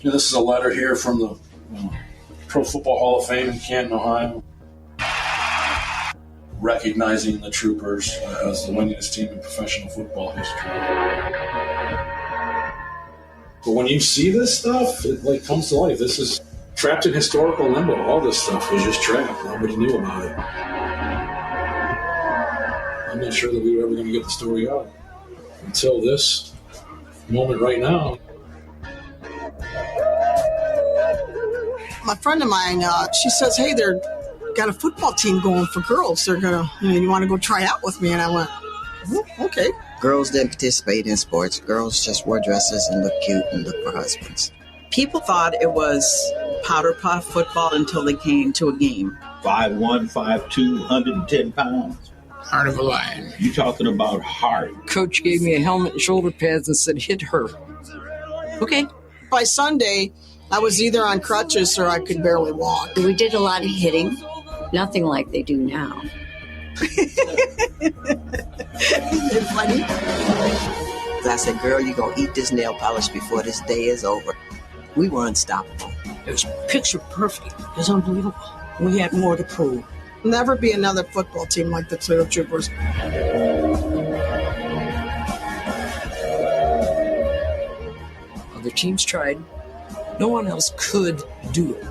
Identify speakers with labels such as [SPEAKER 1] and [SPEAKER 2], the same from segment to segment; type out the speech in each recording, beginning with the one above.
[SPEAKER 1] This is a letter here from the Pro Football Hall of Fame in Canton, Ohio, recognizing the Troopers as the winningest team in professional football history. But when you see this stuff, it comes to life. This is trapped in historical limbo. All this stuff was just trapped. Nobody knew about it. I'm not sure that we were ever going to get the story out until this moment right now.
[SPEAKER 2] A friend of mine, she says, hey, they're got a football team going for girls. They're going to, you want to go try out with me? And I went, okay.
[SPEAKER 3] Girls didn't participate in sports. Girls just wore dresses and looked cute and looked for husbands.
[SPEAKER 4] People thought it was powder puff football until they came to a game.
[SPEAKER 5] 5'1", 5'2", 110 pounds.
[SPEAKER 6] Heart of a lion.
[SPEAKER 5] You talking about heart.
[SPEAKER 6] Coach gave me a helmet and shoulder pads and said, hit her. Okay.
[SPEAKER 2] By Sunday, I was either on crutches or I could barely walk.
[SPEAKER 7] We did a lot of hitting, nothing like they do now.
[SPEAKER 2] It's funny.
[SPEAKER 3] I said, girl, you're going to eat this nail polish before this day is over. We were unstoppable.
[SPEAKER 6] It was picture perfect. It was unbelievable. We had more to prove.
[SPEAKER 2] Never be another football team like the Toledo Troopers.
[SPEAKER 6] Other teams tried. No one else could do it.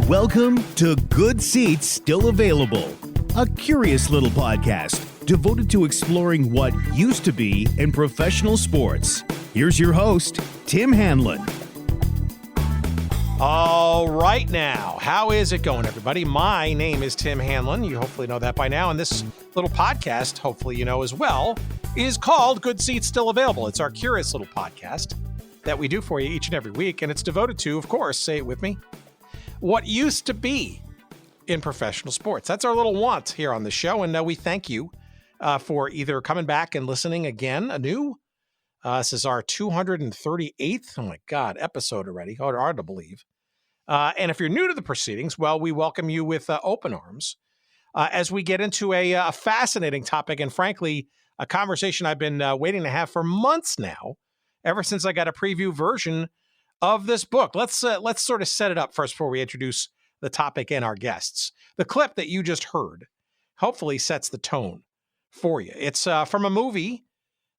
[SPEAKER 8] Welcome to Good Seats Still Available, a curious little podcast devoted to exploring what used to be in professional sports. Here's your host, Tim Hanlon.
[SPEAKER 9] All right now, how is it going, everybody? My name is Tim Hanlon. You hopefully know that by now. And this little podcast, hopefully you know as well, is called Good Seats Still Available. It's our curious little podcast that we do for you each and every week. And it's devoted to, of course, say it with me, what used to be in professional sports. That's our little want here on the show. And we thank you for either coming back and listening again anew. This is our 238th, oh my God, episode already. Hard to believe. And if you're new to the proceedings, well, we welcome you with open arms as we get into a fascinating topic and, frankly, a conversation I've been waiting to have for months now, ever since I got a preview version of this book. Let's sort of set it up first before we introduce the topic and our guests. The clip that you just heard hopefully sets the tone for you. It's from a movie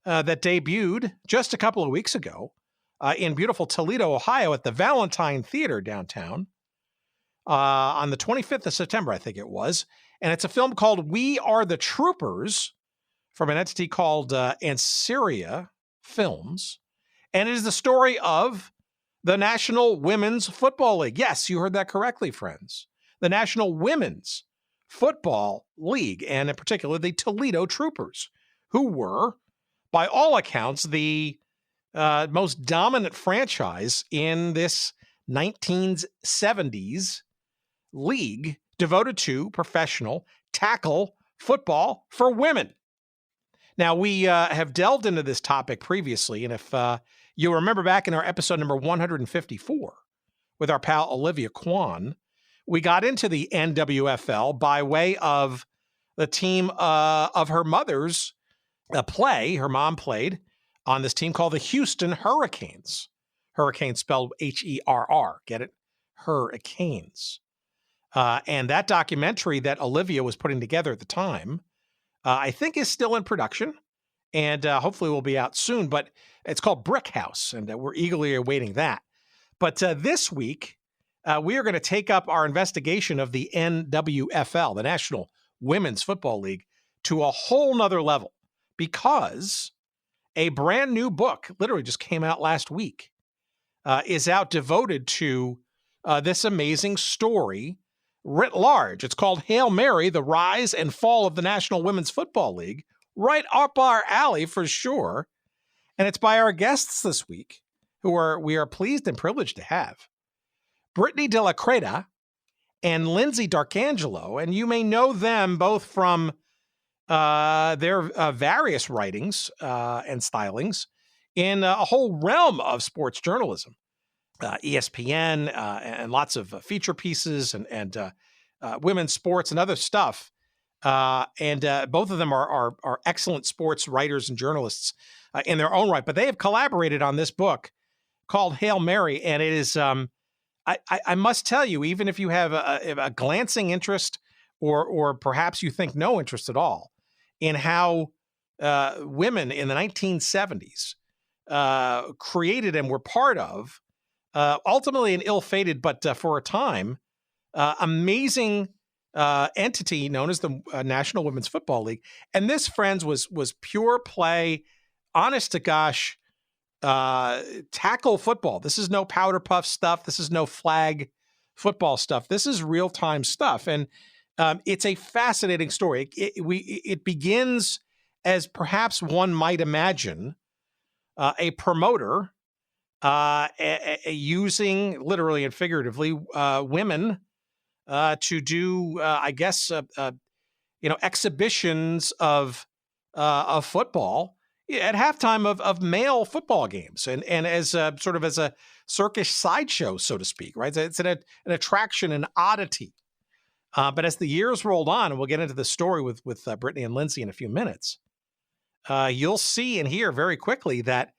[SPEAKER 9] that debuted just a couple of weeks ago in beautiful Toledo, Ohio at the Valentine Theater downtown on the 25th of September, I think it was. And it's a film called We Are the Troopers from an entity called Anseria Films. And it is the story of the National Women's Football League. Yes, you heard that correctly, friends. The National Women's Football League, and in particular, the Toledo Troopers, who were, by all accounts, the most dominant franchise in this 1970s league devoted to professional tackle football for women. Now, we have delved into this topic previously, and if you'll remember back in our episode number 154 with our pal Olivia Kuan, we got into the NWFL by way of the team of her mother's play. Her mom played on this team called the Houston Herricanes. Hurricane spelled H-E-R-R. Get it? Herricanes. And that documentary that Olivia was putting together at the time, I think is still in production and hopefully will be out soon, but it's called Brick House, and we're eagerly awaiting that. But this week, we are going to take up our investigation of the NWFL, the National Women's Football League, to a whole nother level, because a brand new book, literally just came out last week, is out devoted to this amazing story writ large. It's called Hail Mary, The Rise and Fall of the National Women's Football League, right up our alley for sure. And it's by our guests this week, we are pleased and privileged to have. Britni de la Cretaz and Lyndsey D'Arcangelo, and you may know them both from their various writings and stylings in a whole realm of sports journalism, ESPN and lots of feature pieces and women's sports and other stuff. And both of them are excellent sports writers and journalists. in their own right. But they have collaborated on this book called Hail Mary, and it is, I must tell you, even if you have a glancing interest or perhaps you think no interest at all in how women in the 1970s created and were part of, ultimately an ill-fated, but for a time, amazing entity known as the National Women's Football League. And this, friends, was pure play, honest to gosh, tackle football. This is no powder puff stuff. This is no flag football stuff. This is real-time stuff. And it's a fascinating story. It begins as perhaps one might imagine a promoter using, literally and figuratively, women to do, I guess, exhibitions of football at halftime of male football games, and as sort of as a circus sideshow, so to speak, right? It's an attraction, an oddity. But as the years rolled on, and we'll get into the story with Britni and Lyndsey in a few minutes, you'll see and hear very quickly that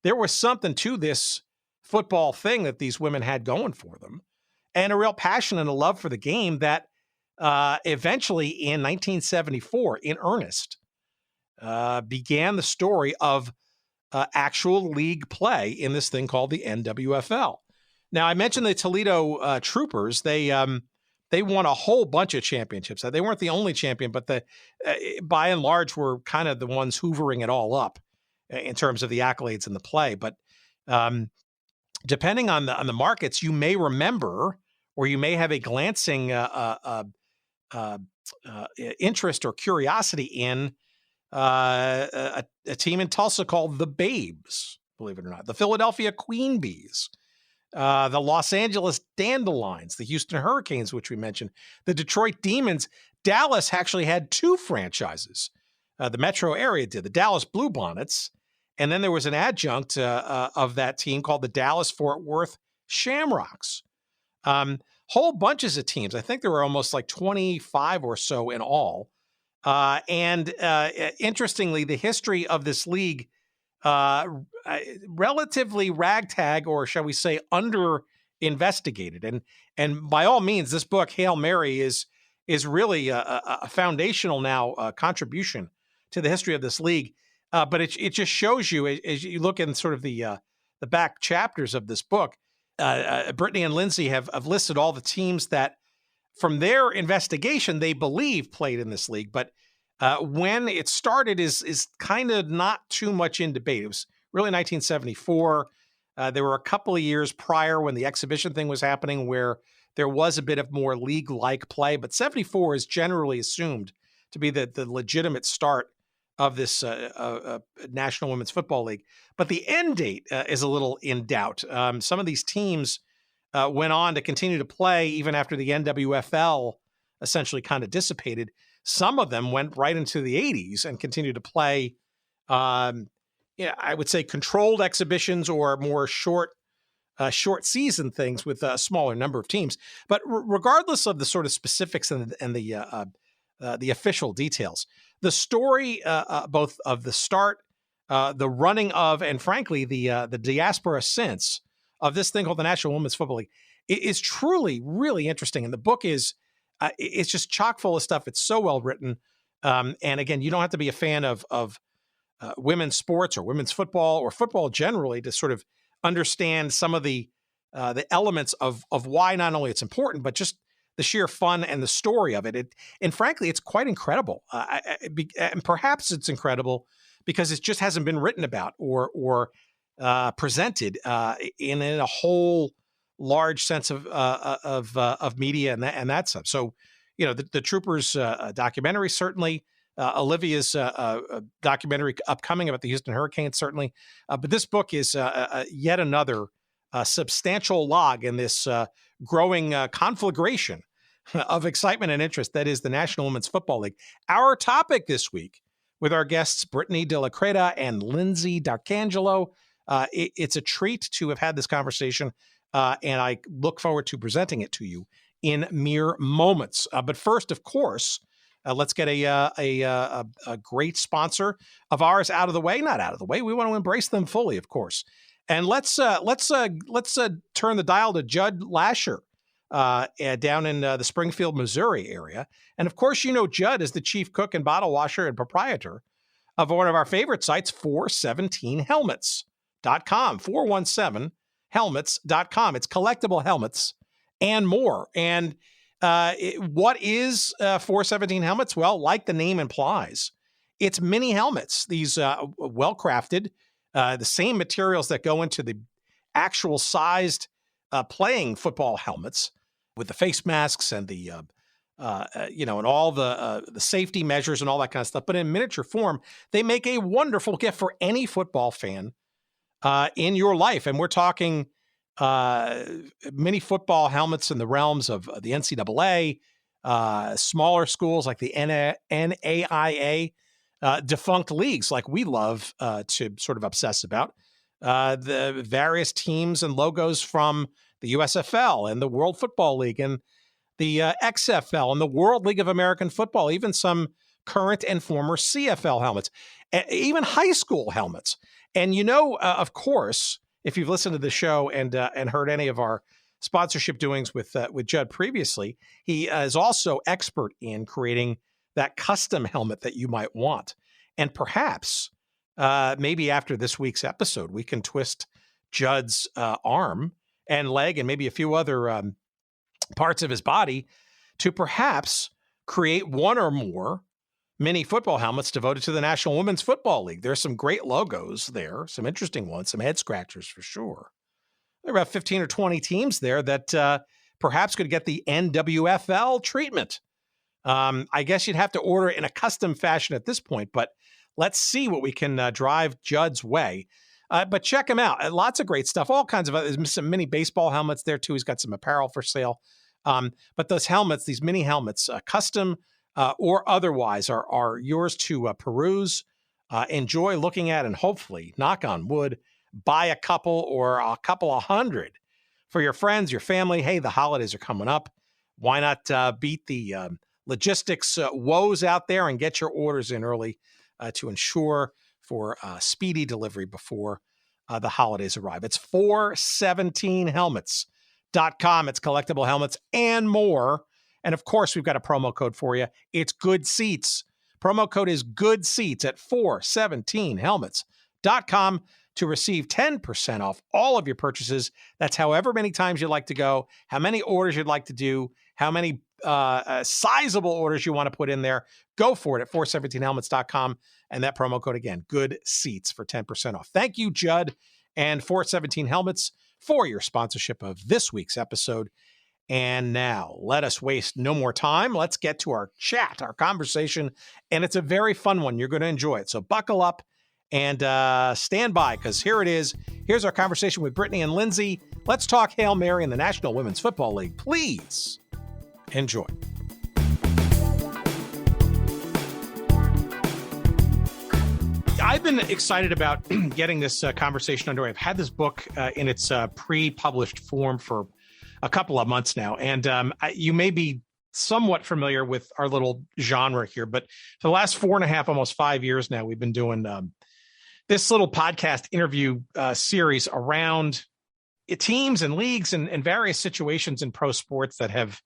[SPEAKER 9] there was something to this football thing that these women had going for them, and a real passion and a love for the game that eventually in 1974, in earnest, began the story of actual league play in this thing called the NWFL. Now, I mentioned the Toledo Troopers. They won a whole bunch of championships. They weren't the only champion, but by and large were kind of the ones hoovering it all up in terms of the accolades and the play. But depending on the markets, you may remember, or you may have a glancing interest or curiosity in a team in Tulsa called the Babes, believe it or not, the Philadelphia Queen Bees, the Los Angeles Dandelions, the Houston Hurricanes, which we mentioned, the Detroit Demons. Dallas actually had two franchises. The metro area did, the Dallas Bluebonnets, and then there was an adjunct of that team called the Dallas-Fort Worth Shamrocks. Whole bunches of teams. I think there were almost like 25 or so in all. And interestingly, the history of this league, relatively ragtag, or shall we say, under-investigated. And by all means, this book, Hail Mary, is really a foundational now contribution to the history of this league. But it just shows you, as you look in sort of the back chapters of this book, Britni and Lyndsey have listed all the teams that, from their investigation, they believe played in this league. But when it started is kind of not too much in debate. It was really 1974. There were a couple of years prior when the exhibition thing was happening where there was a bit of more league-like play. But 74 is generally assumed to be the legitimate start of this National Women's Football League. But the end date is a little in doubt. Some of these teams went on to continue to play even after the NWFL essentially kind of dissipated. Some of them went right into the 80s and continued to play, I would say, controlled exhibitions or more short season things with a smaller number of teams. But regardless of the sort of specifics and the official details, the story both of the start, the running of, and frankly the diaspora since of this thing called the National Women's Football League is truly really interesting. And the book is it's just chock full of stuff. It's so well written. And again, you don't have to be a fan of women's sports or women's football or football generally to sort of understand some of the elements of why not only it's important, but just the sheer fun and the story of it. And frankly, it's quite incredible. And perhaps it's incredible because it just hasn't been written about or presented in a whole large sense of media and that stuff. So, the Troopers documentary, certainly, Olivia's documentary upcoming about the Houston Hurricanes, certainly. But this book is yet another substantial log in this growing conflagration of excitement and interest that is the National Women's Football League. Our topic this week with our guests Britni de la Cretaz and Lyndsey D'Arcangelo. It's a treat to have had this conversation, and I look forward to presenting it to you in mere moments. But first, of course, Let's get a great sponsor of ours out of the way. Not out of the way. We want to embrace them fully, of course. And let's turn the dial to Judd Lasher down in the Springfield, Missouri area. And of course, Judd is the chief cook and bottle washer and proprietor of one of our favorite sites, 417helmets.com, 417helmets.com. It's collectible helmets and more. And what is 417 helmets? Well, like the name implies, it's mini helmets. These well-crafted, the same materials that go into the actual sized playing football helmets with the face masks and the and all the safety measures and all that kind of stuff. But in miniature form, they make a wonderful gift for any football fan in your life. And we're talking mini football helmets in the realms of the NCAA, smaller schools like the NAIA, defunct leagues like we love to sort of obsess about, the various teams and logos from the USFL and the World Football League and the XFL and the World League of American Football, even some current and former CFL helmets, even high school helmets. And of course, if you've listened to the show and heard any of our sponsorship doings with Judd previously, he is also expert in creating that custom helmet that you might want. And perhaps maybe after this week's episode, we can twist Judd's arm and leg and maybe a few other parts of his body to perhaps create one or more mini football helmets devoted to the National Women's Football League. There's some great logos there, some interesting ones, some head scratchers for sure. There are about 15 or 20 teams there that perhaps could get the NWFL treatment. I guess you'd have to order it in a custom fashion at this point, but let's see what we can drive Judd's way. But check him out. Lots of great stuff. All kinds of there's some mini baseball helmets there too. He's got some apparel for sale. But those helmets, these mini helmets, custom or otherwise, are yours to peruse, enjoy looking at, and hopefully, knock on wood, buy a couple or a couple of hundred for your friends, your family. Hey, the holidays are coming up. Why not beat the logistics woes out there and get your orders in early to ensure for speedy delivery before the holidays arrive. It's 417helmets.com. It's collectible helmets and more. And of course, we've got a promo code for you. It's Good Seats. Promo code is Good Seats at 417helmets.com to receive 10% off all of your purchases. That's however many times you'd like to go, how many orders you'd like to do, how many sizable orders you want to put in there. Go for it at 417helmets.com. And that promo code again, Good Seats, for 10% off. Thank you, Judd and 417 Helmets, for your sponsorship of this week's episode. And now let us waste no more time. Let's get to our chat, our conversation. And it's a very fun one. You're going to enjoy it. So buckle up and stand by, because here it is. Here's our conversation with Britni and Lyndsey. Let's talk Hail Mary in the National Women's Football League. Please enjoy. I've been excited about getting this conversation underway. I've had this book in its pre-published form for a couple of months now. And you may be somewhat familiar with our little genre here, but for the last 4.5, almost 5 years now, we've been doing this little podcast interview series around teams and leagues and various situations in pro sports that have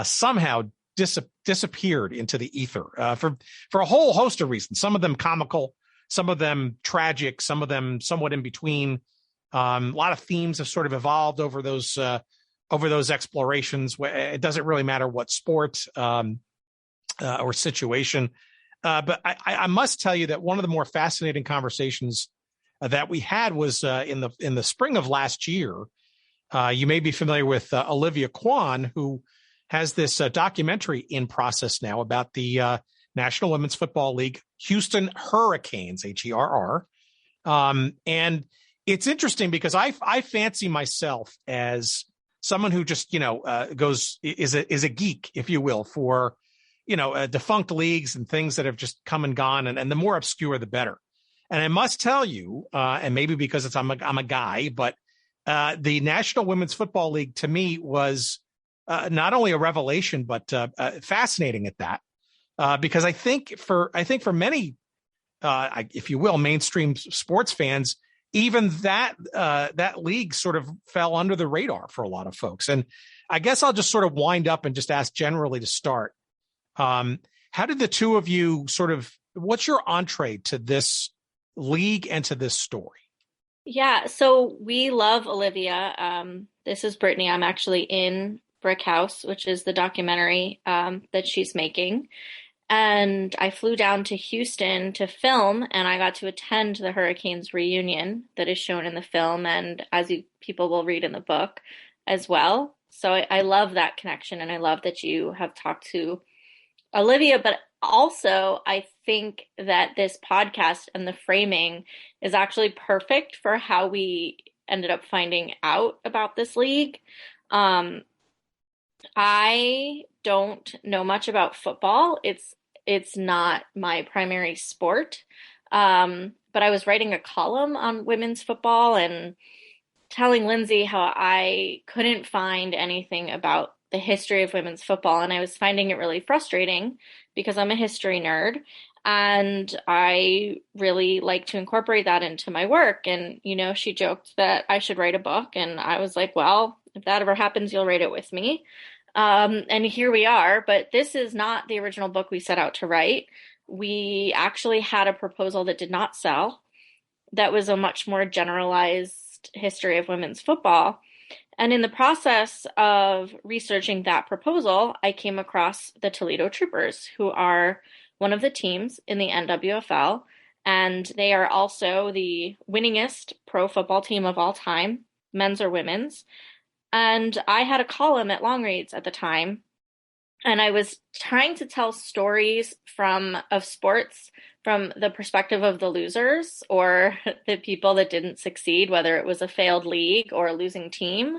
[SPEAKER 9] somehow disappeared into the ether for a whole host of reasons. Some of them comical, some of them tragic, some of them somewhat in between. A lot of themes have sort of evolved over those explorations. It doesn't really matter what sport or situation. But I must tell you that one of the more fascinating conversations that we had was in the spring of last year. You may be familiar with Olivia Kuan, who has this documentary in process now about the National Women's Football League Houston Herricanes, Herr. And it's interesting because I fancy myself as someone who just, is a geek, if you will, for, defunct leagues and things that have just come and gone. And the more obscure, the better. And I must tell you, and maybe because I'm a guy, but the National Women's Football League to me was not only a revelation, but fascinating at that. because I think for many, if you will, mainstream sports fans, even that league sort of fell under the radar for a lot of folks. And I guess I'll just sort of wind up and just ask generally to start. How did the two of you what's your entree to this league and to this story?
[SPEAKER 10] Yeah, so we love Olivia. This is Britni. I'm actually in Brick House, which is the documentary that she's making. And I flew down to Houston to film, and I got to attend the Herricanes reunion that is shown in the film, and people will read in the book as well. So I love that connection, and I love that you have talked to Olivia, but also I think that this podcast and the framing is actually perfect for how we ended up finding out about this league. I don't know much about football. It's not my primary sport. But I was writing a column on women's football and telling Lyndsey how I couldn't find anything about the history of women's football. And I was finding it really frustrating because I'm a history nerd and I really like to incorporate that into my work. And, she joked that I should write a book. And I was like, well, if that ever happens, you'll write it with me. And here we are, but this is not the original book we set out to write. We actually had a proposal that did not sell. That was a much more generalized history of women's football. And in the process of researching that proposal, I came across the Toledo Troopers, who are one of the teams in the NWFL, and they are also the winningest pro football team of all time, men's or women's. And I had a column at Longreads at the time, and I was trying to tell stories of sports from the perspective of the losers or the people that didn't succeed, whether it was a failed league or a losing team.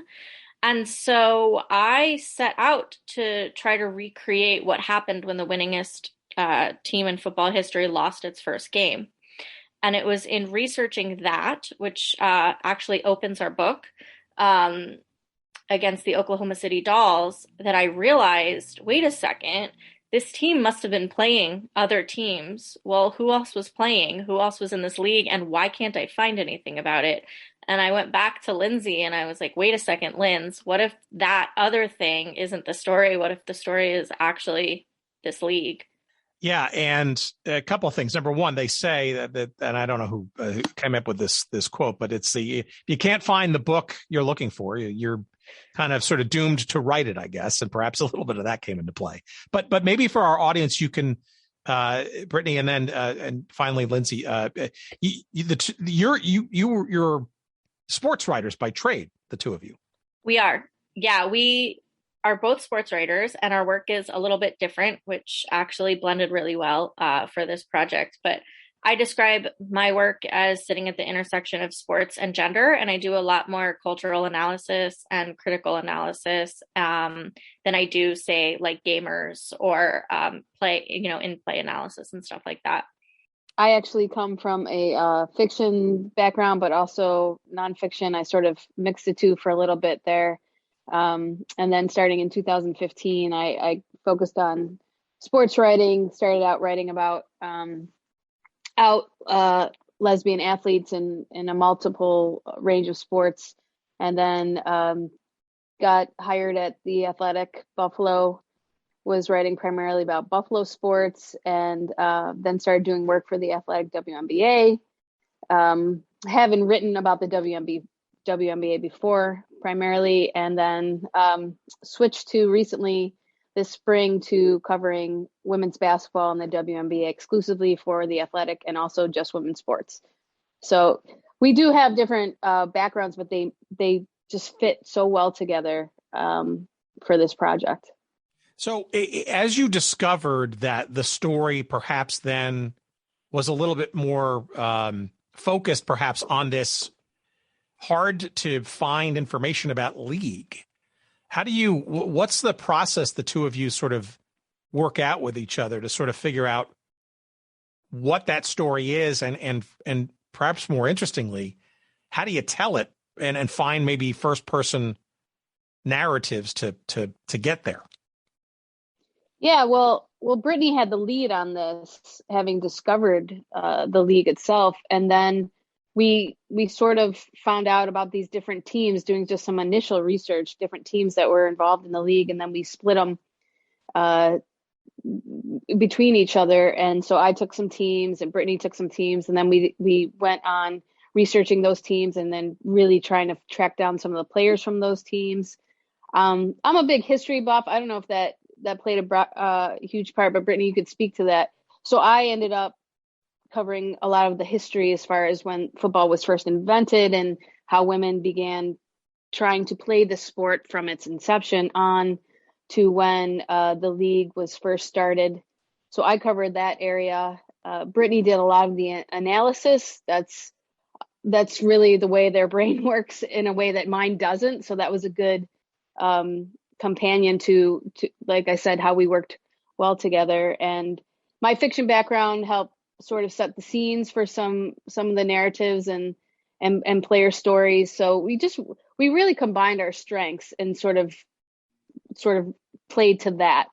[SPEAKER 10] And so I set out to try to recreate what happened when the winningest team in football history lost its first game. And it was in researching that, which actually opens our book, against the Oklahoma City Dolls, that I realized, wait a second, this team must have been playing other teams. Well, who else was playing? Who else was in this league? And why can't I find anything about it? And I went back to Lyndsey and I was like, wait a second, Linds, what if that other thing isn't the story? What if the story is actually this league?
[SPEAKER 9] Yeah, and a couple of things. Number one, they say that and I don't know who came up with this quote, but it's you can't find the book you're looking for. You're kind of sort of doomed to write it, I guess, and perhaps a little bit of that came into play. But maybe for our audience, you can, Britni, and then and finally Lyndsey, you're sports writers by trade, the two of you.
[SPEAKER 10] We are, yeah, we are both sports writers, and our work is a little bit different, which actually blended really well for this project. But I describe my work as sitting at the intersection of sports and gender, and I do a lot more cultural analysis and critical analysis than I do, say, like gamers or in-play analysis and stuff like that.
[SPEAKER 11] I actually come from a fiction background, but also nonfiction. I sort of mixed the two for a little bit there. And then starting in 2015, I focused on sports writing, started out writing about lesbian athletes in a multiple range of sports, and then got hired at The Athletic Buffalo, was writing primarily about Buffalo sports, and then started doing work for The Athletic WNBA, having written about the WNBA before primarily, and then switched to recently this spring to covering women's basketball and the WNBA exclusively for The Athletic, and also just women's sports. So we do have different backgrounds, but they just fit so well together for this project.
[SPEAKER 9] So as you discovered that the story perhaps then was a little bit more focused perhaps on this hard to find information about league, what's the process the two of you sort of work out with each other to sort of figure out what that story is, and perhaps more interestingly, how do you tell it and find maybe first person narratives to get there?
[SPEAKER 11] Yeah, well, Well, Britni had the lead on this, having discovered the league itself, and then we sort of found out about these different teams, doing just some initial research, different teams that were involved in the league, and then we split them between each other. And so I took some teams, and Britni took some teams, and then we went on researching those teams, and then really trying to track down some of the players from those teams. I'm a big history buff. I don't know if that played a huge part, but Britni, you could speak to that. So I ended up covering a lot of the history as far as when football was first invented and how women began trying to play the sport from its inception on to when the league was first started. So I covered that area. Britni did a lot of the analysis. That's really the way their brain works in a way that mine doesn't. So that was a good companion to, like I said, how we worked well together. And my fiction background helped sort of set the scenes for some of the narratives and player stories. So we really combined our strengths and sort of played to that.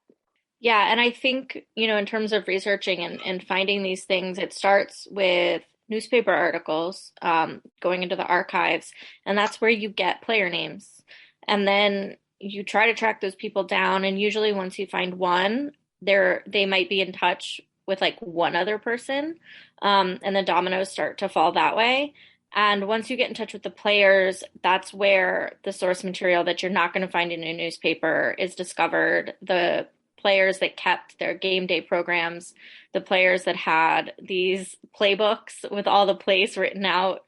[SPEAKER 10] Yeah, and I think, in terms of researching and finding these things, it starts with newspaper articles, going into the archives, and that's where you get player names. And then you try to track those people down, and usually once you find one, they might be in touch with like one other person, and the dominoes start to fall that way. And once you get in touch with the players, that's where the source material that you're not going to find in a newspaper is discovered. The players that kept their game day programs, the players that had these playbooks with all the plays written out.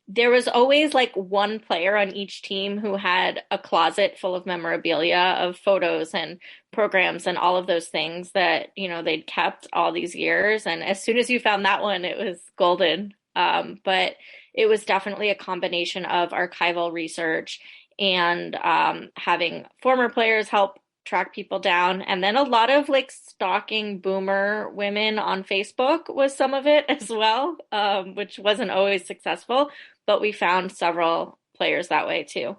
[SPEAKER 10] There was always like one player on each team who had a closet full of memorabilia of photos and programs and all of those things that, they'd kept all these years. And as soon as you found that one, it was golden. But it was definitely a combination of archival research and having former players help track people down. And then a lot of like stalking boomer women on Facebook was some of it as well, which wasn't always successful, but we found several players that way too.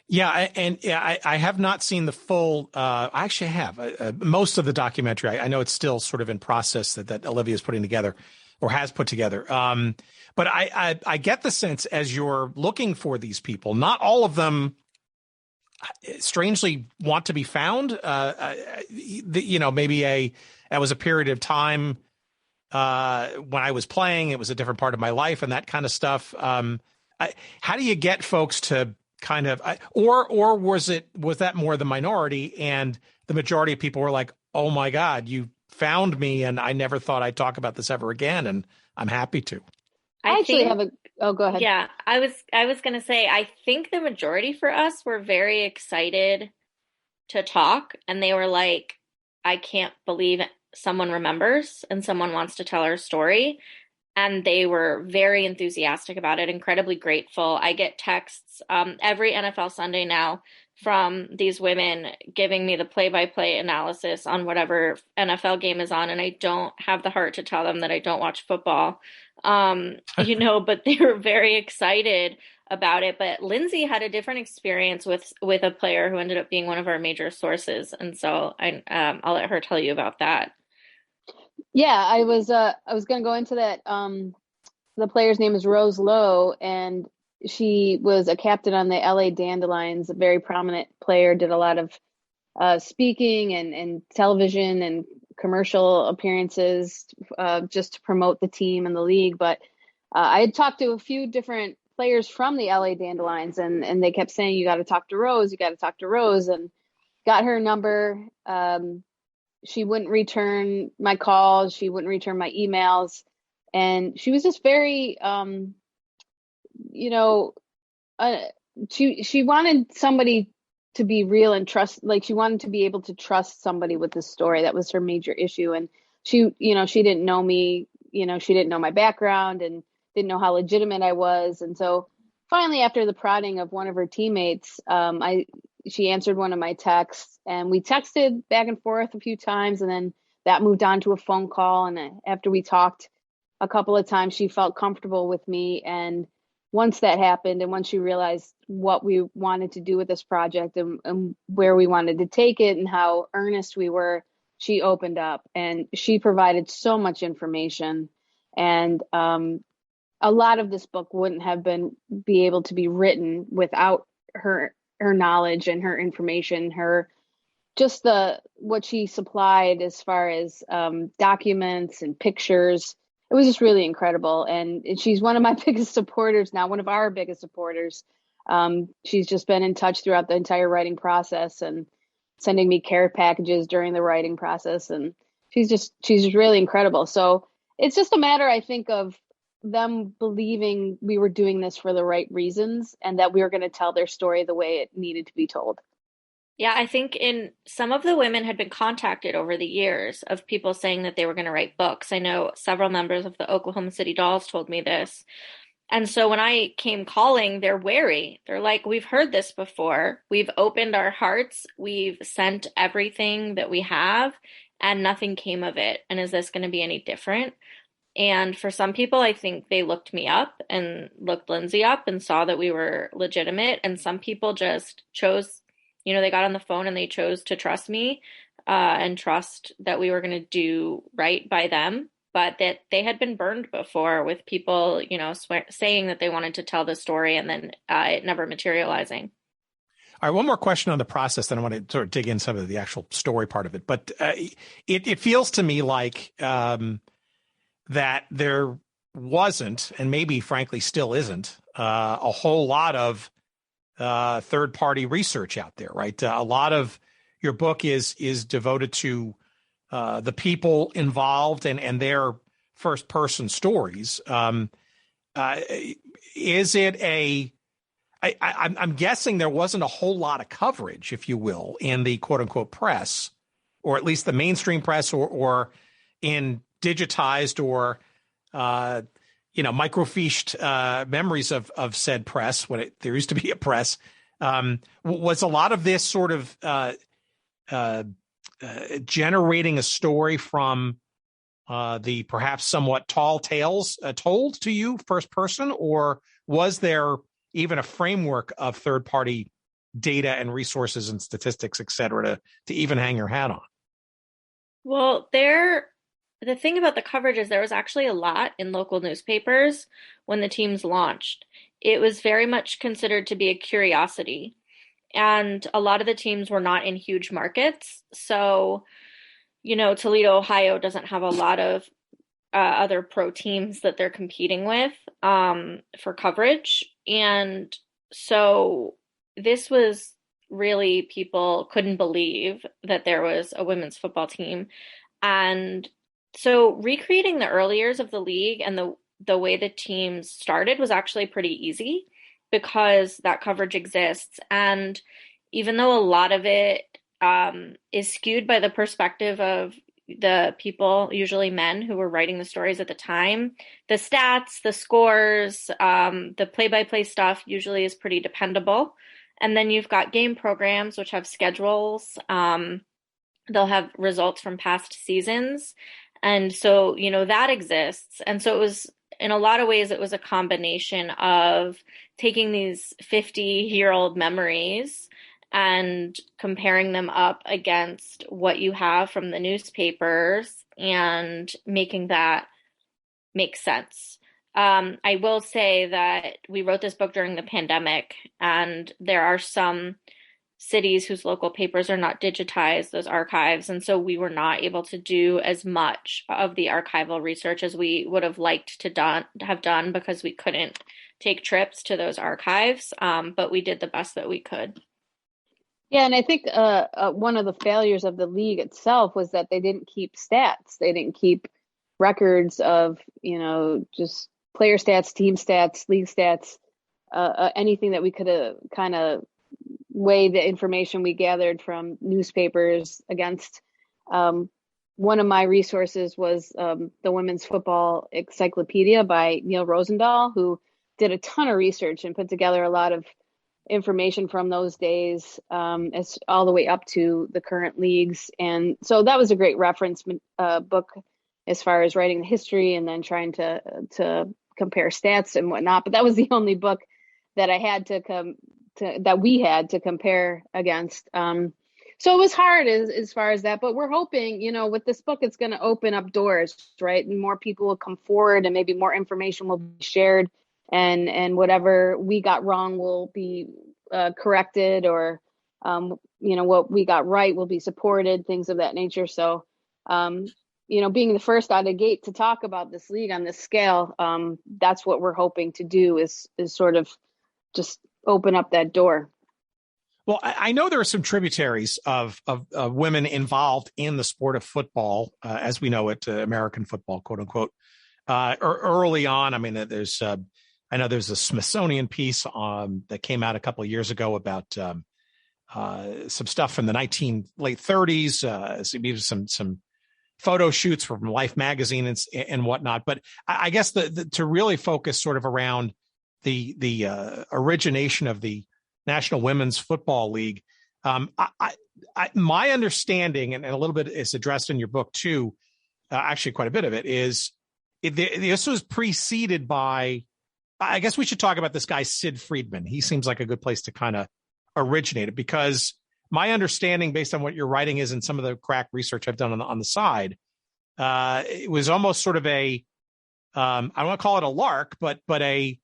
[SPEAKER 9] Yeah, and I have not seen the full. I actually have most of the documentary. I know it's still sort of in process that Olivia is putting together or has put together. But I get the sense as you're looking for these people, not all of them strangely want to be found. Maybe that was a period of time when I was playing. It was a different part of my life and that kind of stuff. How do you get folks to kind of, or was that more the minority and the majority of people were like, oh my God, you found me and I never thought I'd talk about this ever again. And I'm happy to.
[SPEAKER 11] I actually have go ahead.
[SPEAKER 10] Yeah, I was going to say, I think the majority for us were very excited to talk. And they were like, I can't believe someone remembers and someone wants to tell our story. And they were very enthusiastic about it, incredibly grateful. I get texts every NFL Sunday now from these women giving me the play-by-play analysis on whatever NFL game is on. And I don't have the heart to tell them that I don't watch football, but they were very excited about it. But Lyndsey had a different experience with a player who ended up being one of our major sources. And so I'll let her tell you about that.
[SPEAKER 11] Yeah, I was going to go into that. The player's name is Rose Lowe, and she was a captain on the LA Dandelions, a very prominent player, did a lot of speaking and television and commercial appearances just to promote the team and the league. But I had talked to a few different players from the LA Dandelions, and they kept saying, you got to talk to Rose, and got her number. She wouldn't return my calls. She wouldn't return my emails. And she was just very, she wanted somebody to be real and trust, like she wanted to be able to trust somebody with this story. That was her major issue. And she didn't know me, she didn't know my background and didn't know how legitimate I was. And so finally, after the prodding of one of her teammates, she answered one of my texts, and we texted back and forth a few times, and then that moved on to a phone call. And after we talked a couple of times, she felt comfortable with me and once that happened, and once she realized what we wanted to do with this project and where we wanted to take it and how earnest we were, she opened up and she provided so much information. And a lot of this book wouldn't have be able to be written without her knowledge and her information, what she supplied as far as documents and pictures. It was just really incredible. And she's one of my biggest supporters now, one of our biggest supporters. She's just been in touch throughout the entire writing process and sending me care packages during the writing process. And she's just really incredible. So it's just a matter, I think, of them believing we were doing this for the right reasons and that we were going to tell their story the way it needed to be told.
[SPEAKER 10] Yeah, I think some of the women had been contacted over the years of people saying that they were going to write books. I know several members of the Oklahoma City Dolls told me this. And so when I came calling, they're wary. They're like, we've heard this before. We've opened our hearts. We've sent everything that we have and nothing came of it. And is this going to be any different? And for some people, I think they looked me up and looked Lyndsey up and saw that we were legitimate. And some people just chose, they got on the phone and they chose to trust me and trust that we were going to do right by them, but that they had been burned before with people, saying that they wanted to tell the story and then it never materializing.
[SPEAKER 9] All right, one more question on the process, then I want to sort of dig in some of the actual story part of it. But it feels to me like that there wasn't, and maybe frankly still isn't, a whole lot of third-party research out there, right? A lot of your book is devoted to the people involved and their first-person stories. Is it I'm guessing there wasn't a whole lot of coverage, if you will, in the quote-unquote press, or at least the mainstream press, or in digitized or microfished memories of said press when there used to be a press. Was a lot of this sort of generating a story from the perhaps somewhat tall tales told to you first person, or was there even a framework of third party data and resources and statistics, et cetera, to even hang your hat on?
[SPEAKER 10] Well, the thing about the coverage is there was actually a lot in local newspapers when the teams launched. It was very much considered to be a curiosity. And a lot of the teams were not in huge markets. So, Toledo, Ohio doesn't have a lot of other pro teams that they're competing with for coverage. And so this was really, people couldn't believe that there was a women's football team. And so recreating the early years of the league and the way the teams started was actually pretty easy because that coverage exists. And even though a lot of it is skewed by the perspective of the people, usually men, who were writing the stories at the time, the stats, the scores, the play-by-play stuff usually is pretty dependable. And then you've got game programs, which have schedules. They'll have results from past seasons. And so, that exists. And so it was, in a lot of ways, it was a combination of taking these 50-year-old memories and comparing them up against what you have from the newspapers and making that make sense. I will say that we wrote this book during the pandemic, and there are some cities whose local papers are not digitized, those archives. And so we were not able to do as much of the archival research as we would have liked to have done because we couldn't take trips to those archives. But we did the best that we could.
[SPEAKER 11] Yeah, and I think one of the failures of the league itself was that they didn't keep stats. They didn't keep records of, just player stats, team stats, league stats, anything that we could have kind of weigh the information we gathered from newspapers against. One of my resources was the Women's Football Encyclopedia by Neil Rosendahl, who did a ton of research and put together a lot of information from those days, as all the way up to the current leagues. And so that was a great reference book as far as writing the history and then trying to compare stats and whatnot. But that was the only book that I had that we had to compare against. So it was hard as far as that, but we're hoping, with this book, it's going to open up doors, right? And more people will come forward, and maybe more information will be shared, and whatever we got wrong will be corrected, or, what we got right will be supported, things of that nature. So, being the first out of the gate to talk about this league on this scale, that's what we're hoping to do is sort of just open up that door.
[SPEAKER 9] Well, I know there are some tributaries of women involved in the sport of football, as we know it, American football, quote unquote. Early on, I mean, I know there's a Smithsonian piece that came out a couple of years ago about some stuff from the late 30s, some photo shoots from Life magazine and whatnot. But I guess to really focus sort of around the origination of the National Women's Football League. My understanding, and a little bit is addressed in your book too, actually quite a bit of it, is this was preceded by, I guess we should talk about this guy, Sid Friedman. He seems like a good place to kind of originate it, because my understanding, based on what you're writing, is in some of the crack research I've done on the side, it was almost sort of I don't want to call it a lark, but a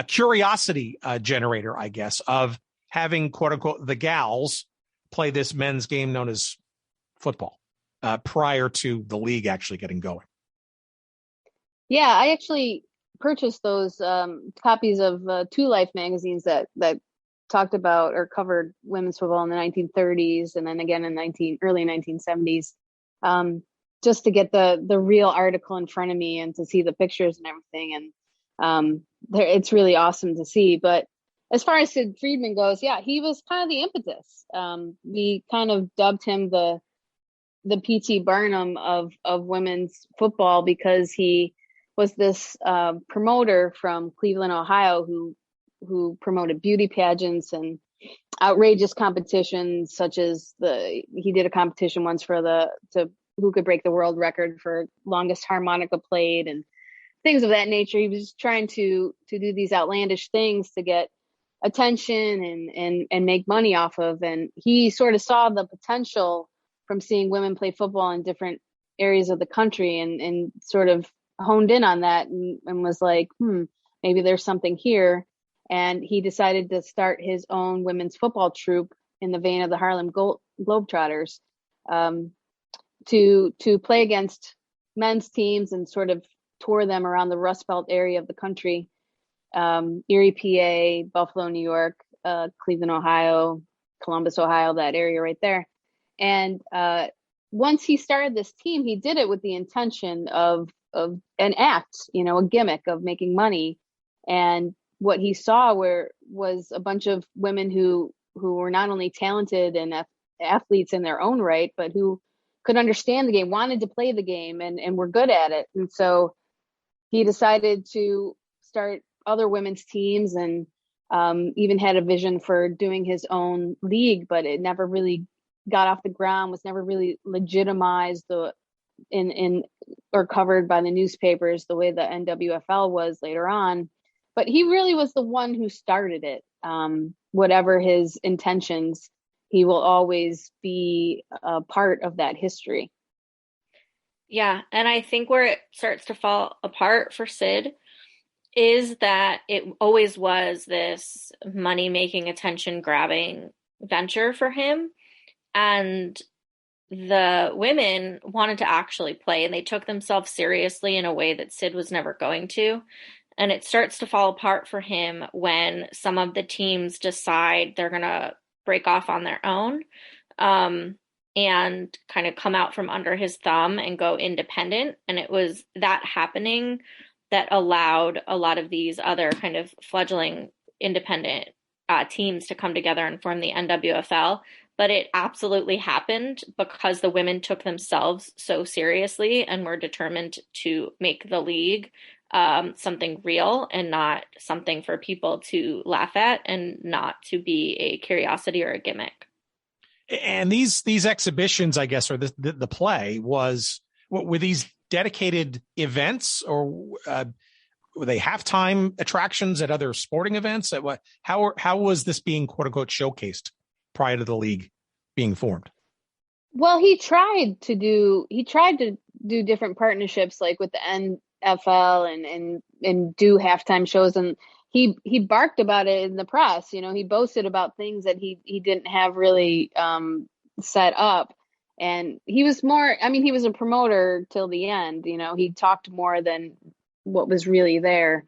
[SPEAKER 9] curiosity generator, I guess, of having, quote unquote, the gals play this men's game known as football prior to the league actually getting going.
[SPEAKER 11] Yeah, I actually purchased those copies of two Life magazines that talked about or covered women's football in the 1930s and then again in early 1970s, just to get the real article in front of me and to see the pictures and everything. And it's really awesome to see. But as far as Sid Friedman goes, yeah, he was kind of the impetus. We kind of dubbed him the P.T. Barnum of women's football, because he was this promoter from Cleveland, Ohio, who promoted beauty pageants and outrageous competitions, such as he did a competition once for who could break the world record for longest harmonica played and things of that nature. He was trying to do these outlandish things to get attention and make money off of. And he sort of saw the potential from seeing women play football in different areas of the country and sort of honed in on that and was like, maybe there's something here. And he decided to start his own women's football troupe in the vein of the Harlem Globetrotters, to play against men's teams and sort of tour them around the Rust Belt area of the country, Erie, PA, Buffalo, New York, Cleveland, Ohio, Columbus, Ohio, that area right there. And once he started this team, he did it with the intention of an act, a gimmick of making money. And what he saw was a bunch of women who were not only talented and athletes in their own right, but who could understand the game, wanted to play the game, and were good at it. And so he decided to start other women's teams and even had a vision for doing his own league, but it never really got off the ground, was never really legitimized or covered by the newspapers the way the NWFL was later on. But he really was the one who started it. Whatever his intentions, he will always be a part of that history.
[SPEAKER 10] Yeah, and I think where it starts to fall apart for Sid is that it always was this money-making, attention-grabbing venture for him. And the women wanted to actually play, and they took themselves seriously in a way that Sid was never going to. And it starts to fall apart for him when some of the teams decide they're going to break off on their own and kind of come out from under his thumb and go independent. And it was that happening that allowed a lot of these other kind of fledgling independent teams to come together and form the NWFL. But it absolutely happened because the women took themselves so seriously and were determined to make the league something real and not something for people to laugh at and not to be a curiosity or a gimmick.
[SPEAKER 9] And these exhibitions, I guess, or the play were these dedicated events, or were they halftime attractions at other sporting events? How was this being quote unquote showcased prior to the league being formed?
[SPEAKER 11] Well, he tried to do different partnerships, like with the NFL and do halftime shows, and he barked about it in the press. He boasted about things that he didn't have really set up. And he was he was a promoter till the end. He talked more than what was really there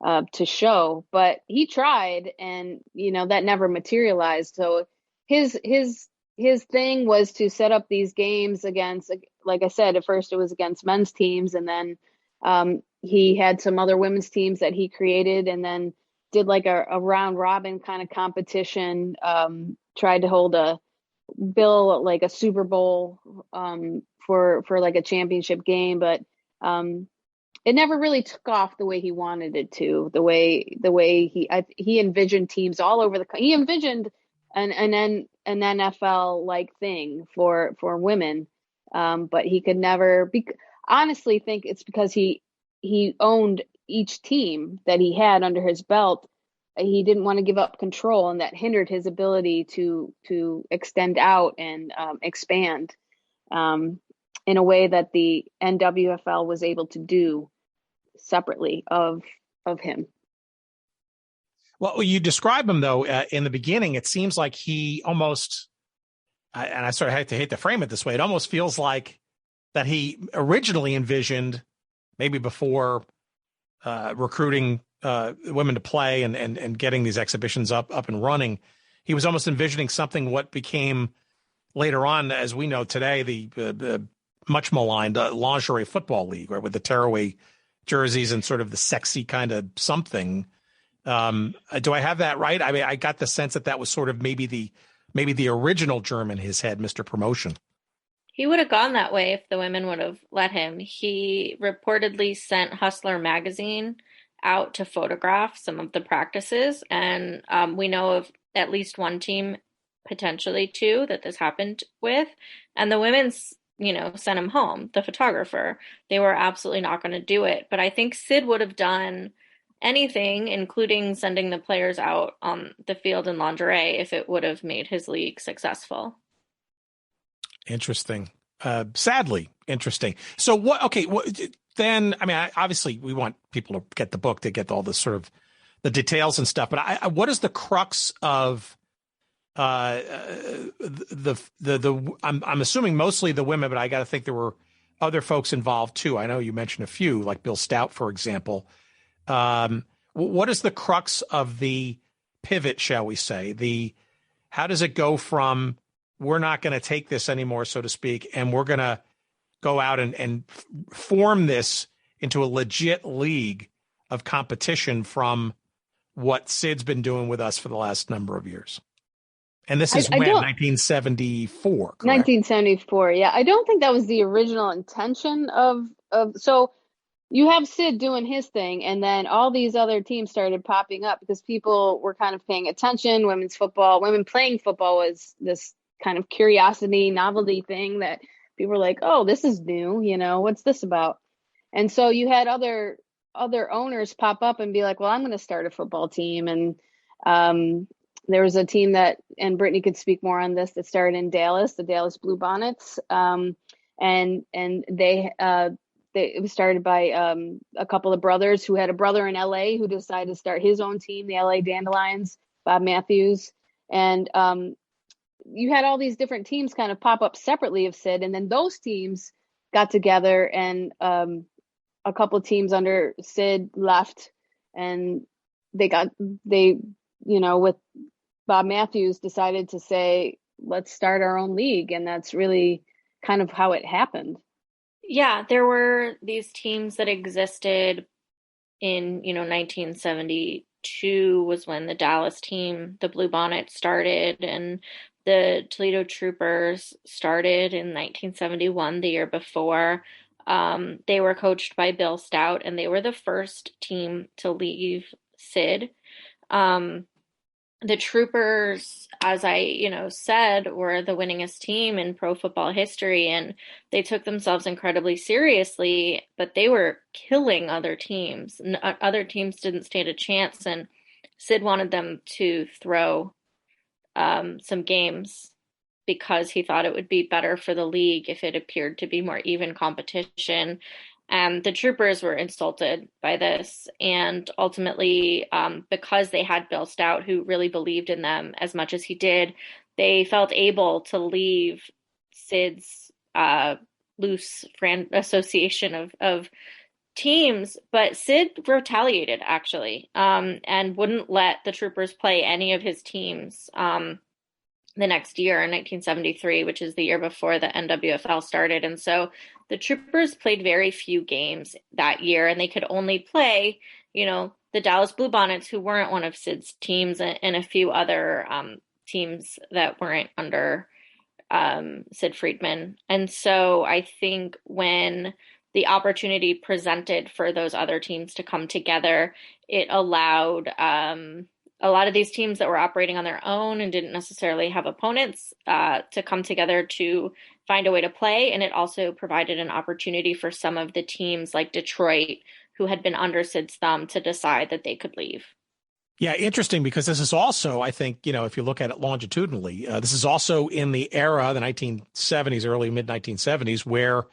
[SPEAKER 11] to show. But he tried, and that never materialized. So his thing was to set up these games against, like I said, at first it was against men's teams, and then he had some other women's teams that he created, and then did like a round robin kind of competition. Tried to hold a Super Bowl for like a championship game, but it never really took off the way he wanted it to. The way he envisioned teams all over he envisioned an NFL like thing for women, but he could never honestly think it's because he owned each team that he had under his belt. He didn't want to give up control, and that hindered his ability to extend out and expand in a way that the NWFL was able to do separately of him.
[SPEAKER 9] Well, you describe him, though, in the beginning. It seems like he almost, and I sort of hate to frame it this way, it almost feels like that he originally envisioned, maybe before recruiting women to play and getting these exhibitions up and running, he was almost envisioning something what became later on, as we know today, the much maligned lingerie football league, right, with the tearaway jerseys and sort of the sexy kind of something. Do I have that right? I mean, I got the sense that was sort of maybe the original germ in his head, Mr. Promotion.
[SPEAKER 10] He would have gone that way if the women would have let him. He reportedly sent Hustler magazine out to photograph some of the practices, and we know of at least one team, potentially two, that this happened with, and the women's sent him home, the photographer. They were absolutely not going to do it. But I think Sid would have done anything, including sending the players out on the field in lingerie, if it would have made his league successful.
[SPEAKER 9] Interesting. Sadly interesting. So what, okay, then, I mean, obviously we want people to get the book to get all the sort of the details and stuff, but what is the crux of I'm assuming mostly the women, but I got to think there were other folks involved too. I know you mentioned a few, like Bill Stout, for example. What is the crux of the pivot, shall we say? How does it go from we're not going to take this anymore, so to speak, and we're going to go out and form this into a legit league of competition from what Sid's been doing with us for the last number of years? And this is 1974, correct?
[SPEAKER 11] 1974, yeah. I don't think that was the original intention of so you have Sid doing his thing, and then all these other teams started popping up because people were kind of paying attention. Women playing football was this kind of curiosity, novelty thing that people were like, oh, this is new, what's this about? And so you had other owners pop up and be like, well, I'm going to start a football team. And there was a team that, and Britni could speak more on this, that started in Dallas, the Dallas Blue Bonnets. And it was started by a couple of brothers who had a brother in LA who decided to start his own team, the LA Dandelions, Bob Matthews. And you had all these different teams kind of pop up separately of Sid. And then those teams got together, and a couple of teams under Sid left, and with Bob Matthews decided to say, let's start our own league. And that's really kind of how it happened.
[SPEAKER 10] Yeah, there were these teams that existed in, 1972 was when the Dallas team, the Blue Bonnets, started, and the Toledo Troopers started in 1971, the year before. They were coached by Bill Stout, and they were the first team to leave Sid. the Troopers, as I said, were the winningest team in pro football history, and they took themselves incredibly seriously, but they were killing other teams. Other teams didn't stand a chance, and Sid wanted them to throw some games because he thought it would be better for the league if it appeared to be more even competition. And the Troopers were insulted by this. And ultimately, because they had Bill Stout, who really believed in them as much as he did, they felt able to leave Sid's loose association of teams. But Sid retaliated, actually, and wouldn't let the Troopers play any of his teams the next year in 1973, which is the year before the NWFL started. And so the Troopers played very few games that year, and they could only play, the Dallas Bluebonnets, who weren't one of Sid's teams, and a few other teams that weren't under Sid Friedman. And so I think when the opportunity presented for those other teams to come together, it allowed a lot of these teams that were operating on their own and didn't necessarily have opponents to come together to find a way to play. And it also provided an opportunity for some of the teams like Detroit, who had been under Sid's thumb, to decide that they could leave.
[SPEAKER 9] Yeah, interesting, because this is also, I think, if you look at it longitudinally, this is also in the era, the 1970s, early mid-1970s, where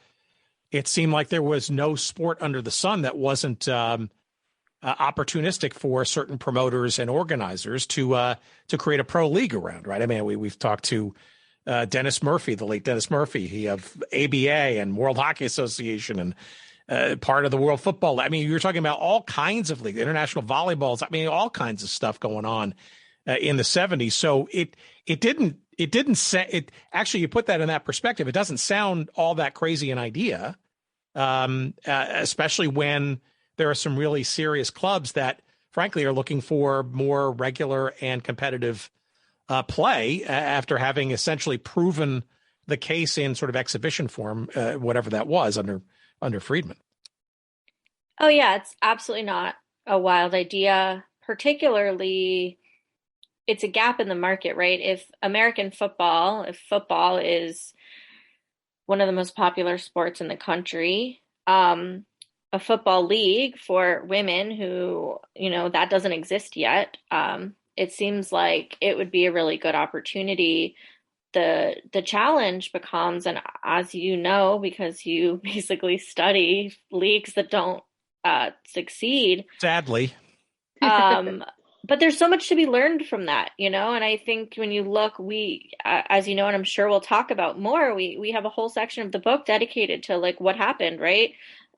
[SPEAKER 9] it seemed like there was no sport under the sun that wasn't opportunistic for certain promoters and organizers to create a pro league around, right? I mean, we've talked to Dennis Murphy, the late Dennis Murphy, he of ABA and World Hockey Association and part of the World Football. I mean, you're talking about all kinds of leagues, international volleyballs. I mean, all kinds of stuff going on in the 70s. So it didn't say it. Actually, you put that in that perspective, it doesn't sound all that crazy an idea, especially when there are some really serious clubs that, frankly, are looking for more regular and competitive play after having essentially proven the case in sort of exhibition form, whatever that was under Friedman.
[SPEAKER 10] Oh, yeah, it's absolutely not a wild idea. Particularly, it's a gap in the market, right? If football is one of the most popular sports in the country, a football league for women who, that doesn't exist yet. It seems like it would be a really good opportunity. The challenge becomes, and as you know, because you basically study leagues that don't succeed.
[SPEAKER 9] Sadly.
[SPEAKER 10] But there's so much to be learned from that, and I think when you look, we, as you know, and I'm sure we'll talk about more, we have a whole section of the book dedicated to like what happened, right?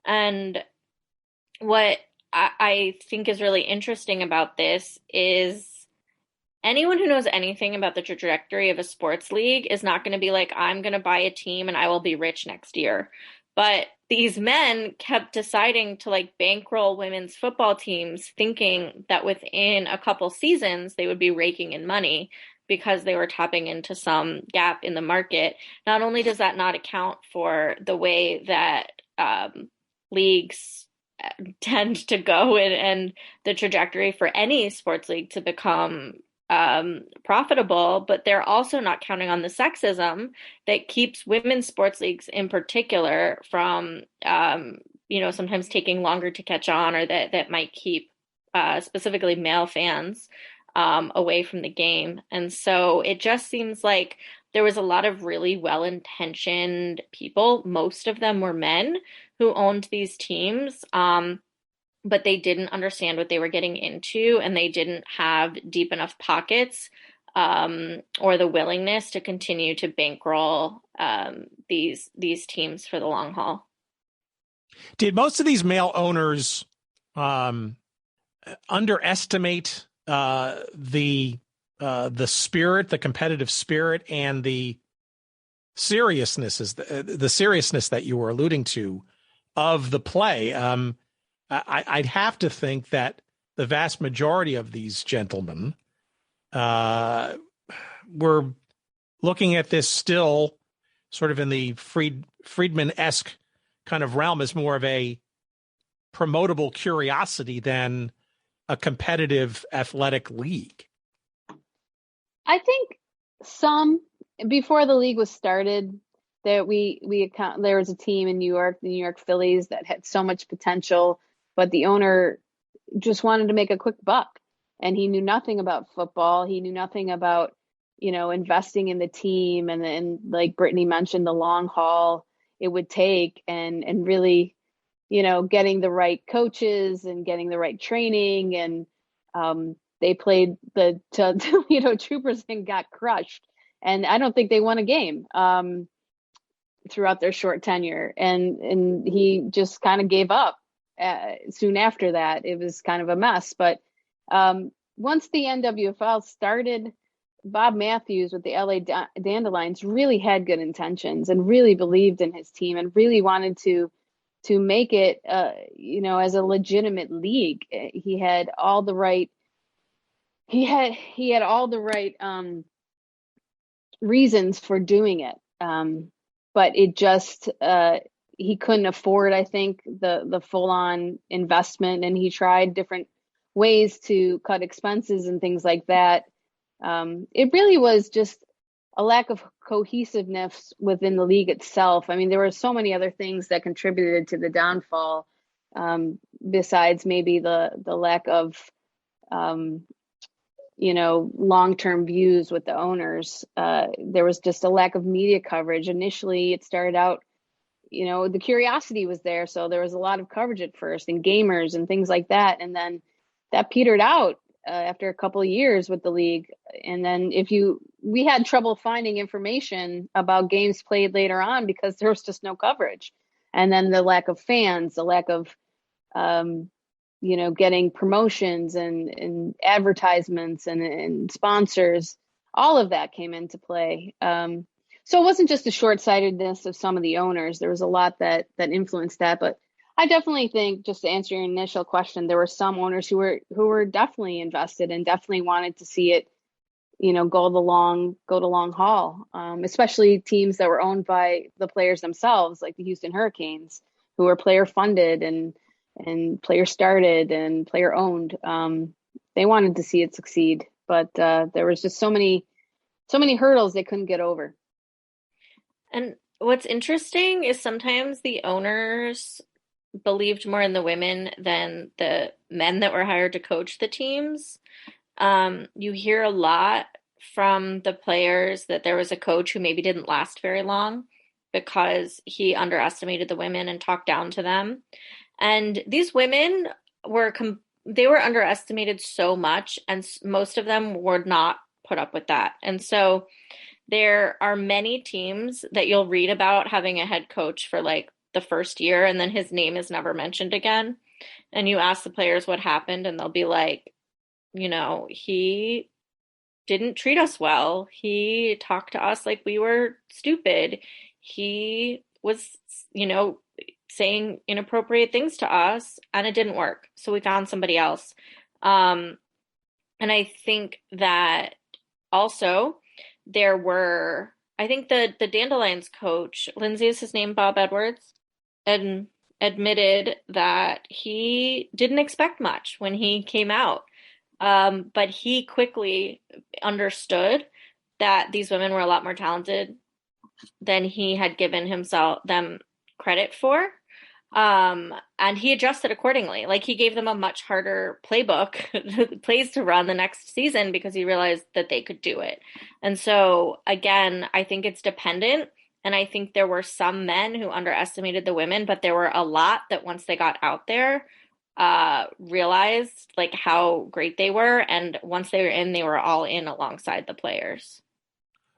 [SPEAKER 10] And what I think is really interesting about this is anyone who knows anything about the trajectory of a sports league is not going to be like, I'm going to buy a team and I will be rich next year. But these men kept deciding to like bankroll women's football teams, thinking that within a couple seasons they would be raking in money because they were tapping into some gap in the market. Not only does that not account for the way that leagues tend to go and the trajectory for any sports league to become profitable, but they're also not counting on the sexism that keeps women's sports leagues in particular from, sometimes taking longer to catch on, or that might keep specifically male fans away from the game. And so it just seems like there was a lot of really well-intentioned people, most of them were men, who owned these teams, but they didn't understand what they were getting into, and they didn't have deep enough pockets or the willingness to continue to bankroll these teams for the long haul.
[SPEAKER 9] Did most of these male owners underestimate the spirit, the competitive spirit, and the seriousness that you were alluding to of the play? I'd have to think that the vast majority of these gentlemen were looking at this still sort of in the Friedman-esque kind of realm as more of a promotable curiosity than a competitive athletic league.
[SPEAKER 11] I think before the league was started, that there was a team in New York, the New York Phillies, that had so much potential, but the owner just wanted to make a quick buck, and he knew nothing about football. He knew nothing about, investing in the team, and like Britni mentioned, the long haul it would take, and really, getting the right coaches and getting the right training, and they played the Toledo Troopers and got crushed, and I don't think they won a game throughout their short tenure, and he just kind of gave up soon after that. It was kind of a mess, but once the NWFL started, Bob Matthews with the LA Dandelions really had good intentions and really believed in his team and really wanted to make it, as a legitimate league. He had all the right, reasons for doing it. But it just, he couldn't afford, I think, the full on investment, and he tried different ways to cut expenses and things like that. It really was just a lack of cohesiveness within the league itself. I mean, there were so many other things that contributed to the downfall, besides maybe the lack of, long-term views with the owners. There was just a lack of media coverage. Initially, it started out, the curiosity was there. So there was a lot of coverage at first, and gamers and things like that. And then that petered out after a couple of years with the league. And then we had trouble finding information about games played later on because there was just no coverage. And then the lack of fans, the lack of, getting promotions and advertisements and sponsors, all of that came into play. So it wasn't just the short-sightedness of some of the owners. There was a lot that influenced that. But I definitely think, just to answer your initial question, there were some owners who were definitely invested and definitely wanted to see it, go the long haul, especially teams that were owned by the players themselves, like the Houston Herricanes, who were player funded and player started and player owned. They wanted to see it succeed, but there was just so many hurdles they couldn't get over.
[SPEAKER 10] And what's interesting is sometimes the owners believed more in the women than the men that were hired to coach the teams. You hear a lot from the players that there was a coach who maybe didn't last very long because he underestimated the women and talked down to them. And these women were underestimated so much, and most of them would not put up with that. And so there are many teams that you'll read about having a head coach for like the first year, and then his name is never mentioned again. And you ask the players what happened, and they'll be like, he didn't treat us well. He talked to us like we were stupid. He was, saying inappropriate things to us, and it didn't work. So we found somebody else. And I think that also I think the Dandelions coach, Lyndsey is his name, Bob Edwards, and admitted that he didn't expect much when he came out. But he quickly understood that these women were a lot more talented than he had given them credit for. And he adjusted accordingly. Like, he gave them a much harder playbook, plays to run the next season, because he realized that they could do it. And so, again, I think it's dependent. And I think there were some men who underestimated the women, but there were a lot that once they got out there, realized like how great they were. And once they were in, they were all in alongside the players.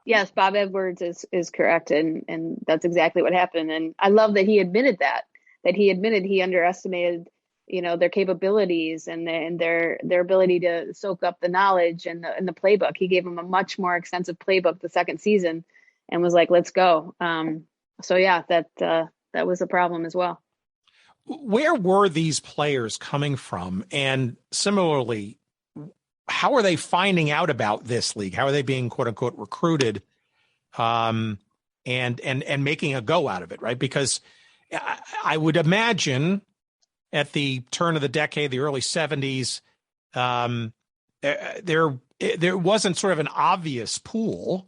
[SPEAKER 11] Yes, Bob Edwards is correct. And that's exactly what happened. And I love that he admitted that he admitted he underestimated, their capabilities and their ability to soak up the knowledge and the playbook. He gave them a much more extensive playbook the second season and was like, let's go. So yeah, that was a problem as well.
[SPEAKER 9] Where were these players coming from? And similarly, how are they finding out about this league? How are they being, quote unquote, recruited, and making a go out of it? Right. Because I would imagine at the turn of the decade, the early 70s, there wasn't sort of an obvious pool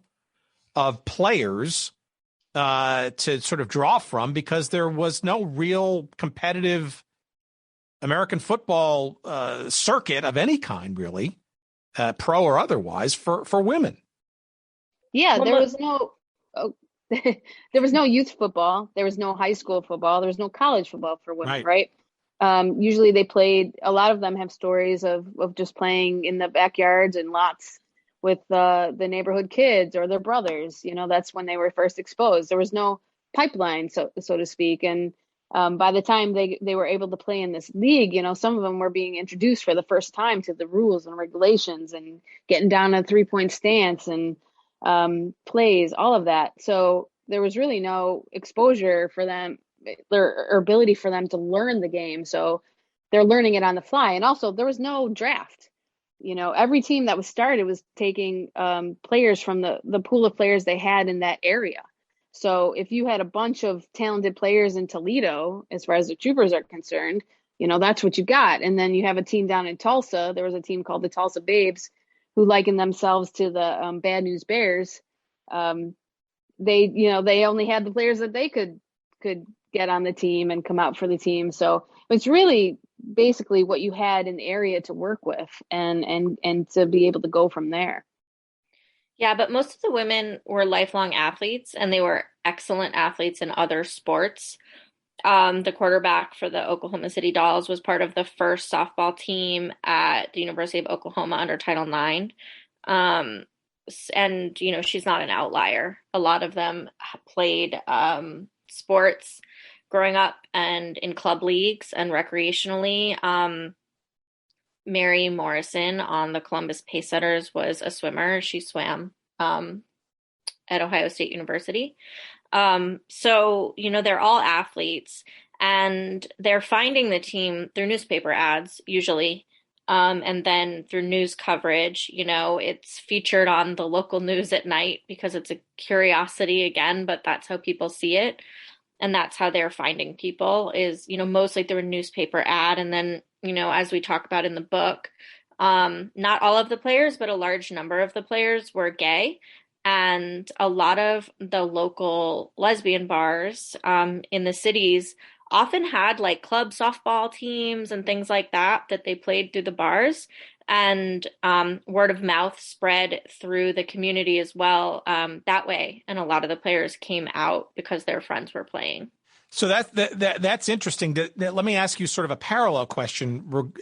[SPEAKER 9] of players to sort of draw from because there was no real competitive American football circuit of any kind, really, pro or otherwise, for women.
[SPEAKER 11] Yeah, there was no there was no youth football, there was no high school football, there was no college football for women, right? Usually they played, a lot of them have stories of just playing in the backyards and lots with the neighborhood kids or their brothers. You know, that's when they were first exposed. There was no pipeline, so to speak. And by the time they were able to play in this league, you know, some of them were being introduced for the first time to the rules and regulations and getting down a 3-point stance and plays, all of that. So there was really no exposure for them or ability for them to learn the game. So they're learning it on the fly. And also there was no draft. You know, every team that was started was taking players from the pool of players they had in that area. So if you had a bunch of talented players in Toledo, as far as the Troopers are concerned, you know, that's what you got. And then you have a team down in Tulsa. There was a team called the Tulsa Babes who likened themselves to the Bad News Bears. They only had the players that they could get on the team and come out for the team. So it's really basically what you had in the area to work with and to be able to go from there.
[SPEAKER 10] Yeah, but most of the women were lifelong athletes, and they were excellent athletes in other sports. The quarterback for the Oklahoma City Dolls was part of the first softball team at the University of Oklahoma under Title IX. And, you know, she's not an outlier. A lot of them played sports growing up and in club leagues and recreationally. Mary Morrison on the Columbus Pacesetters was a swimmer. She swam at Ohio State University. So, you know, they're all athletes, and they're finding the team through newspaper ads usually. And then through news coverage, you know, it's featured on the local news at night because it's a curiosity again, but that's how people see it. And that's how they're finding people is, you know, mostly through a newspaper ad. And then, you know, as we talk about in the book, not all of the players, but a large number of the players were gay. And a lot of the local lesbian bars in the cities often had like club softball teams and things like that they played through the bars. And word of mouth spread through the community as well that way. And a lot of the players came out because their friends were playing.
[SPEAKER 9] So that's interesting. Let me ask you sort of a parallel question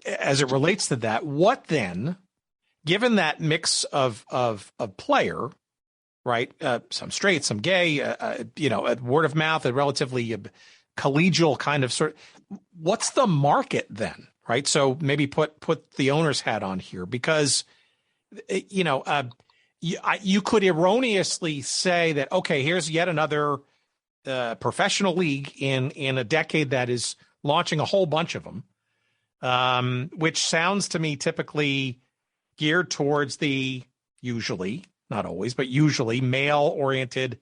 [SPEAKER 9] as it relates to that. What then, given that mix of player, right? Some straight, some gay, you know, word of mouth, a relatively collegial kind of sort. What's the market then? Right. So maybe put the owner's hat on here because, you know, you could erroneously say that, OK, here's yet another professional league in a decade that is launching a whole bunch of them, which sounds to me typically geared towards the usually, not always, but usually male oriented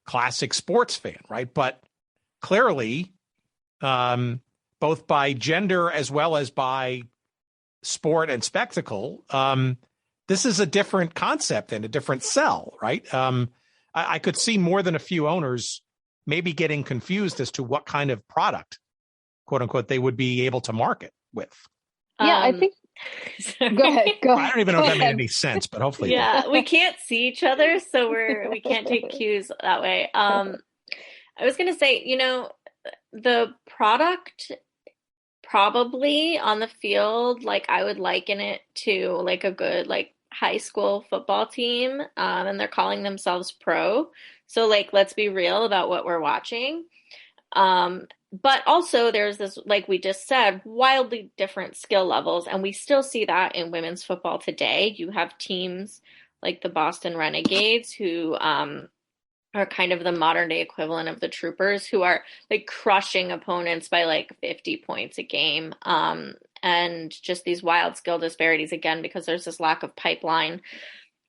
[SPEAKER 9] classic sports fan. Right. But clearly, both by gender as well as by sport and spectacle, this is a different concept and a different sell, right? I could see more than a few owners maybe getting confused as to what kind of product, quote unquote, they would be able to market with.
[SPEAKER 11] Yeah, I think. Go ahead.
[SPEAKER 9] I don't even know if that made any sense, but hopefully.
[SPEAKER 10] Yeah, we can't see each other, so we can't take cues that way. I was going to say, you know, the product probably on the field, like I would liken it to like a good like high school football team, and they're calling themselves pro. So like, let's be real about what we're watching. But also there's this, like we just said, wildly different skill levels. And we still see that in women's football today. You have teams like the Boston Renegades who are kind of the modern day equivalent of the Troopers, who are like crushing opponents by like 50 points a game. And just these wild skill disparities again, because there's this lack of pipeline.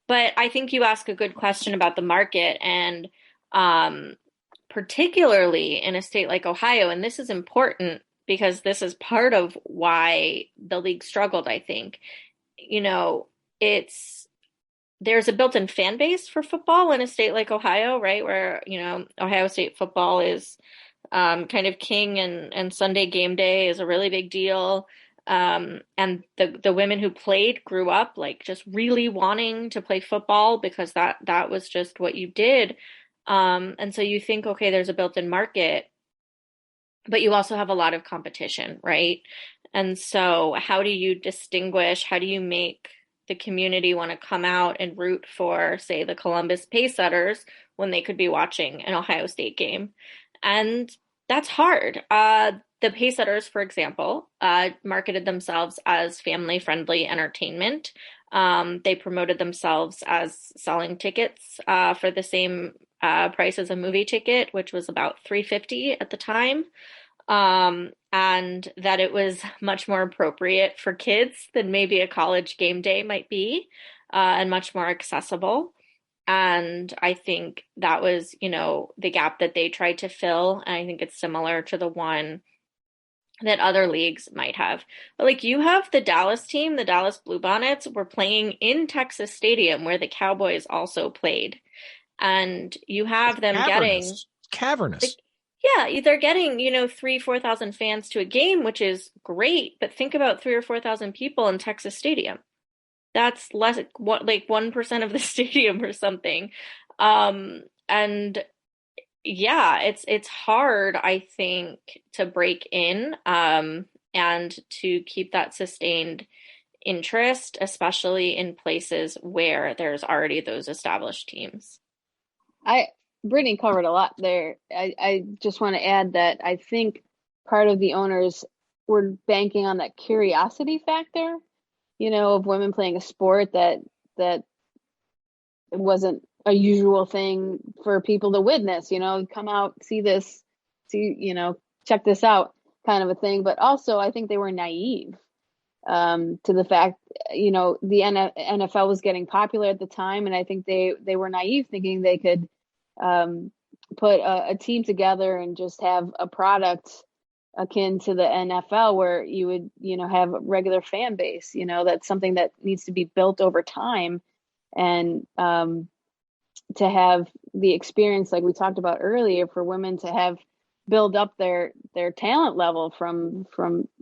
[SPEAKER 10] But I think you ask a good question about the market, and particularly in a state like Ohio. And this is important because this is part of why the league struggled, I think. there's a built-in fan base for football in a state like Ohio, right? Where, Ohio State football is kind of king, and Sunday game day is a really big deal. And the women who played grew up like just really wanting to play football because that was just what you did. And so you think, okay, there's a built-in market, but you also have a lot of competition, right? And so how do you distinguish, how do you make the community want to come out and root for, say, the Columbus Pacesetters when they could be watching an Ohio State game? And that's hard. The Pacesetters, for example, marketed themselves as family-friendly entertainment. They promoted themselves as selling tickets for the same price as a movie ticket, which was about $3.50 at the time. And that it was much more appropriate for kids than maybe a college game day might be, and much more accessible. And I think that was, the gap that they tried to fill. And I think it's similar to the one that other leagues might have. But like, you have the Dallas team, the Dallas Bluebonnets, were playing in Texas Stadium where the Cowboys also played. And you have them getting
[SPEAKER 9] cavernous.
[SPEAKER 10] Yeah, they're getting, 3,000-4,000 fans to a game, which is great. But think about 3,000 or 4,000 people in Texas Stadium. That's less, like 1% of the stadium or something. And yeah, it's hard, I think, to break in and to keep that sustained interest, especially in places where there's already those established teams.
[SPEAKER 11] Britni covered a lot there. I just want to add that I think part of the owners were banking on that curiosity factor, of women playing a sport that wasn't a usual thing for people to witness, come out, see this, check this out kind of a thing. But also I think they were naive to the fact, the NFL was getting popular at the time. And I think they were naive thinking they could put a team together and just have a product akin to the NFL where you would, have a regular fan base, that's something that needs to be built over time. And to have the experience, like we talked about earlier, for women to have build up their talent level from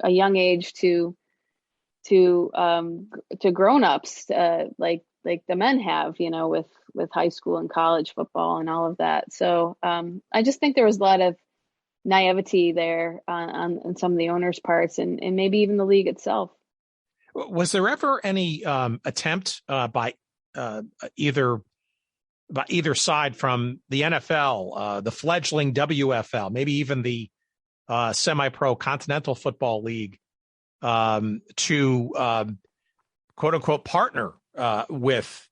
[SPEAKER 11] a young age to grown-ups, like the men have, with high school and college football and all of that. So I just think there was a lot of naivety there on some of the owners' parts and maybe even the league itself.
[SPEAKER 9] Was there ever any attempt by either side, from the NFL, the fledgling WFL, maybe even the semi-pro Continental Football League, to quote unquote partner with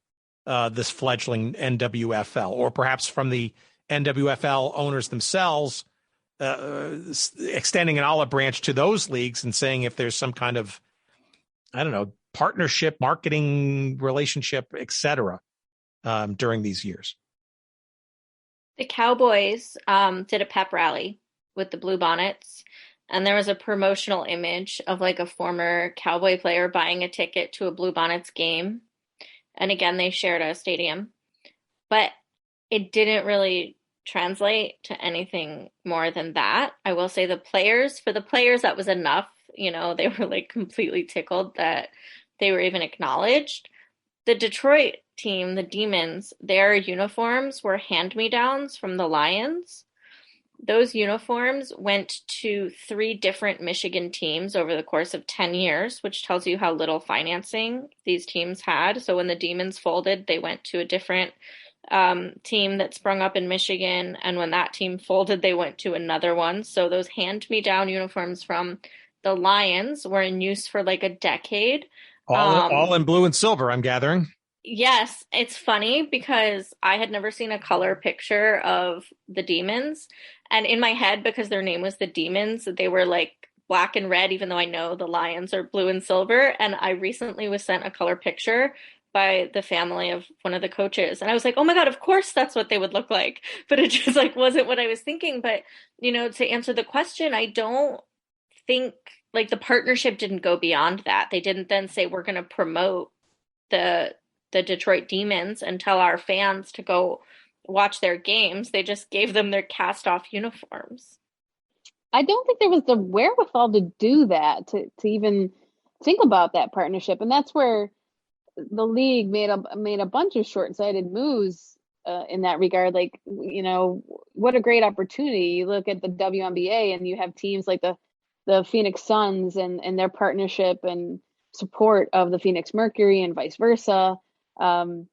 [SPEAKER 9] this fledgling NWFL, or perhaps from the NWFL owners themselves, extending an olive branch to those leagues and saying if there's some kind of, partnership, marketing relationship, etc., during these years?
[SPEAKER 10] The Cowboys did a pep rally with the Bluebonnets, and there was a promotional image of like a former Cowboy player buying a ticket to a Bluebonnets game. And again, they shared a stadium, but it didn't really translate to anything more than that. I will say for the players, that was enough. They were like completely tickled that they were even acknowledged. The Detroit team, the Demons, their uniforms were hand-me-downs from the Lions. Those uniforms went to 3 different Michigan teams over the course of 10 years, which tells you how little financing these teams had. So when the Demons folded, they went to a different team that sprung up in Michigan. And when that team folded, they went to another one. So those hand-me-down uniforms from the Lions were in use for like a decade.
[SPEAKER 9] All in blue and silver, I'm gathering.
[SPEAKER 10] Yes, it's funny because I had never seen a color picture of the Demons. And in my head, because their name was the Demons, they were like black and red, even though I know the Lions are blue and silver. And I recently was sent a color picture by the family of one of the coaches. And I was like, oh my God, of course that's what they would look like. But it just like wasn't what I was thinking. But, to answer the question, I don't think like the partnership didn't go beyond that. They didn't then say, we're going to promote the Detroit Demons and tell our fans to go watch their games. They just gave them their cast off uniforms.
[SPEAKER 11] I don't think there was the wherewithal to do that, to even think about that partnership. And that's where the league made a bunch of short-sighted moves in that regard. Like, you know, what a great opportunity. You look at the WNBA and you have teams like the Phoenix Suns and their partnership and support of the Phoenix Mercury and vice versa. You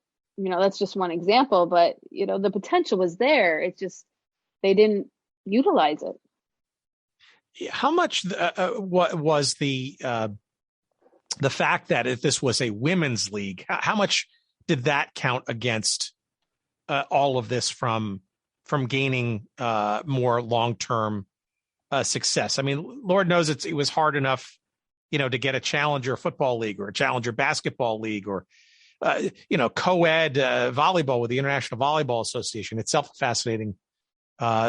[SPEAKER 11] know, that's just one example, but you know, the potential was there. It's just, they didn't utilize it.
[SPEAKER 9] How much what was the fact that if this was a women's league, how much did that count against all of this from gaining more long-term success? I mean, Lord knows it was hard enough, you know, to get a challenger football league or a challenger basketball league or, you know, co-ed volleyball with the International Volleyball Association. Itself a fascinating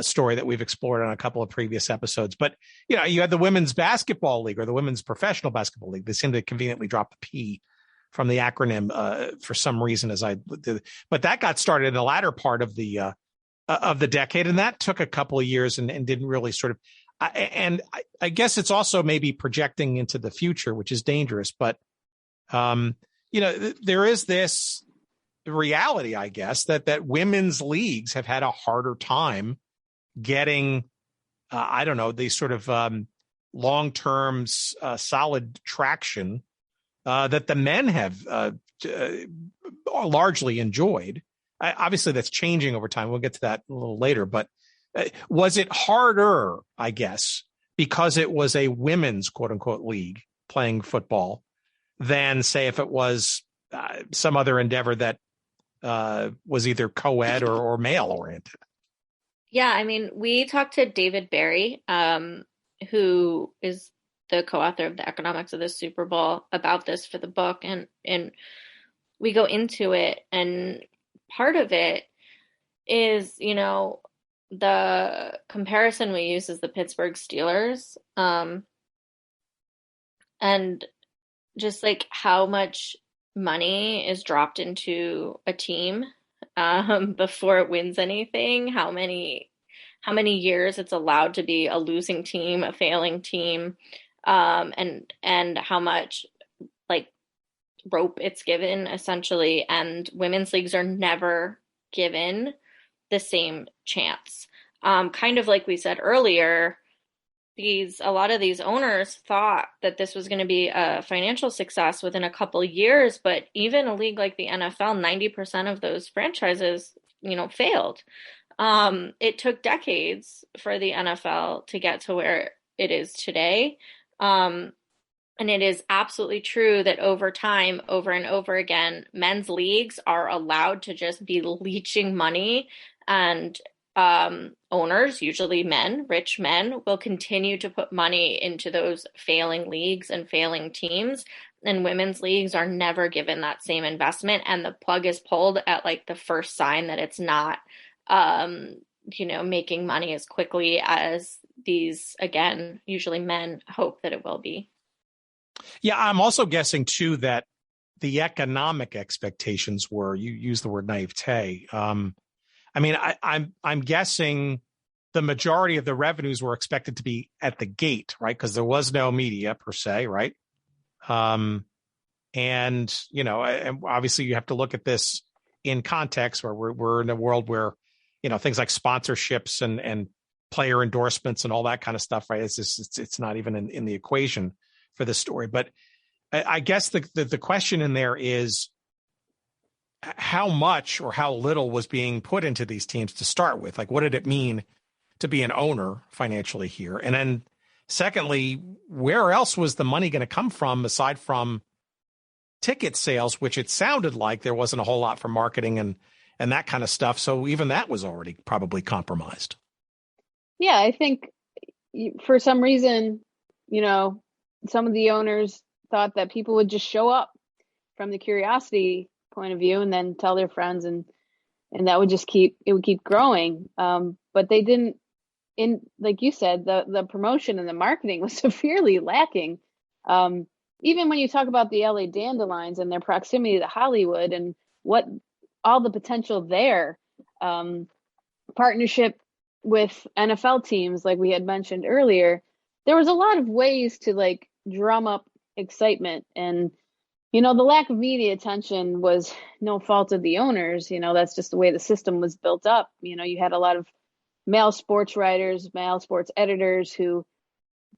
[SPEAKER 9] story that we've explored on a couple of previous episodes. But, you know, you had the women's basketball league or the women's professional basketball league. They seem to conveniently drop the P from the acronym for some reason, as I did. But that got started in the latter part of the decade, and that took a couple of years and didn't really sort of. I guess it's also maybe projecting into the future, which is dangerous. But you know, there is this reality, I guess, that women's leagues have had a harder time getting, I don't know, these sort of long-term solid traction that the men have largely enjoyed. Obviously, that's changing over time. We'll get to that a little later. But was it harder, I guess, because it was a women's quote-unquote league playing football than, say, if it was some other endeavor that was either co-ed or male-oriented?
[SPEAKER 10] Yeah, I mean, we talked to David Barry, who is the co-author of The Economics of the Super Bowl, about this for the book, and we go into it, and part of it is, you know, the comparison we use is the Pittsburgh Steelers, and just like how much money is dropped into a team before it wins anything, how many years it's allowed to be a losing team, a failing team, and how much like rope it's given essentially. And women's leagues are never given the same chance. Kind of like we said earlier, a lot of these owners thought that this was going to be a financial success within a couple of years, but even a league like the NFL, 90% of those franchises, you know, failed. It took decades for the NFL to get to where it is today. And it is absolutely true that over time, over and over again, men's leagues are allowed to just be leeching money, and owners, usually men, rich men, will continue to put money into those failing leagues and failing teams. And women's leagues are never given that same investment. And the plug is pulled at like the first sign that it's not, you know, making money as quickly as these, again, usually men hope that it will be.
[SPEAKER 9] Yeah, I'm also guessing, too, that the economic expectations were, you use the word naivete. I mean, I'm guessing the majority of the revenues were expected to be at the gate, right? Because there was no media per se, right? And, you know, and obviously you have to look at this in context where we're in a world where, you know, things like sponsorships and player endorsements and all that kind of stuff, right? It's not even in the equation for this story. But I guess the question in there is, how much or how little was being put into these teams to start with? Like, what did it mean to be an owner financially here? And then secondly, where else was the money going to come from aside from ticket sales, which it sounded like there wasn't a whole lot for marketing and that kind of stuff. So even that was already probably compromised.
[SPEAKER 11] Yeah, I think for some reason, you know, some of the owners thought that people would just show up from the curiosity point of view and then tell their friends, and that would just keep growing. But they didn't in, like you said, the promotion and the marketing was severely lacking. Even when you talk about the LA Dandelions and their proximity to Hollywood and what all the potential there, partnership with NFL teams, like we had mentioned earlier, there was a lot of ways to like drum up excitement. And, the lack of media attention was no fault of the owners. That's just the way the system was built up. You had a lot of male sports writers, male sports editors who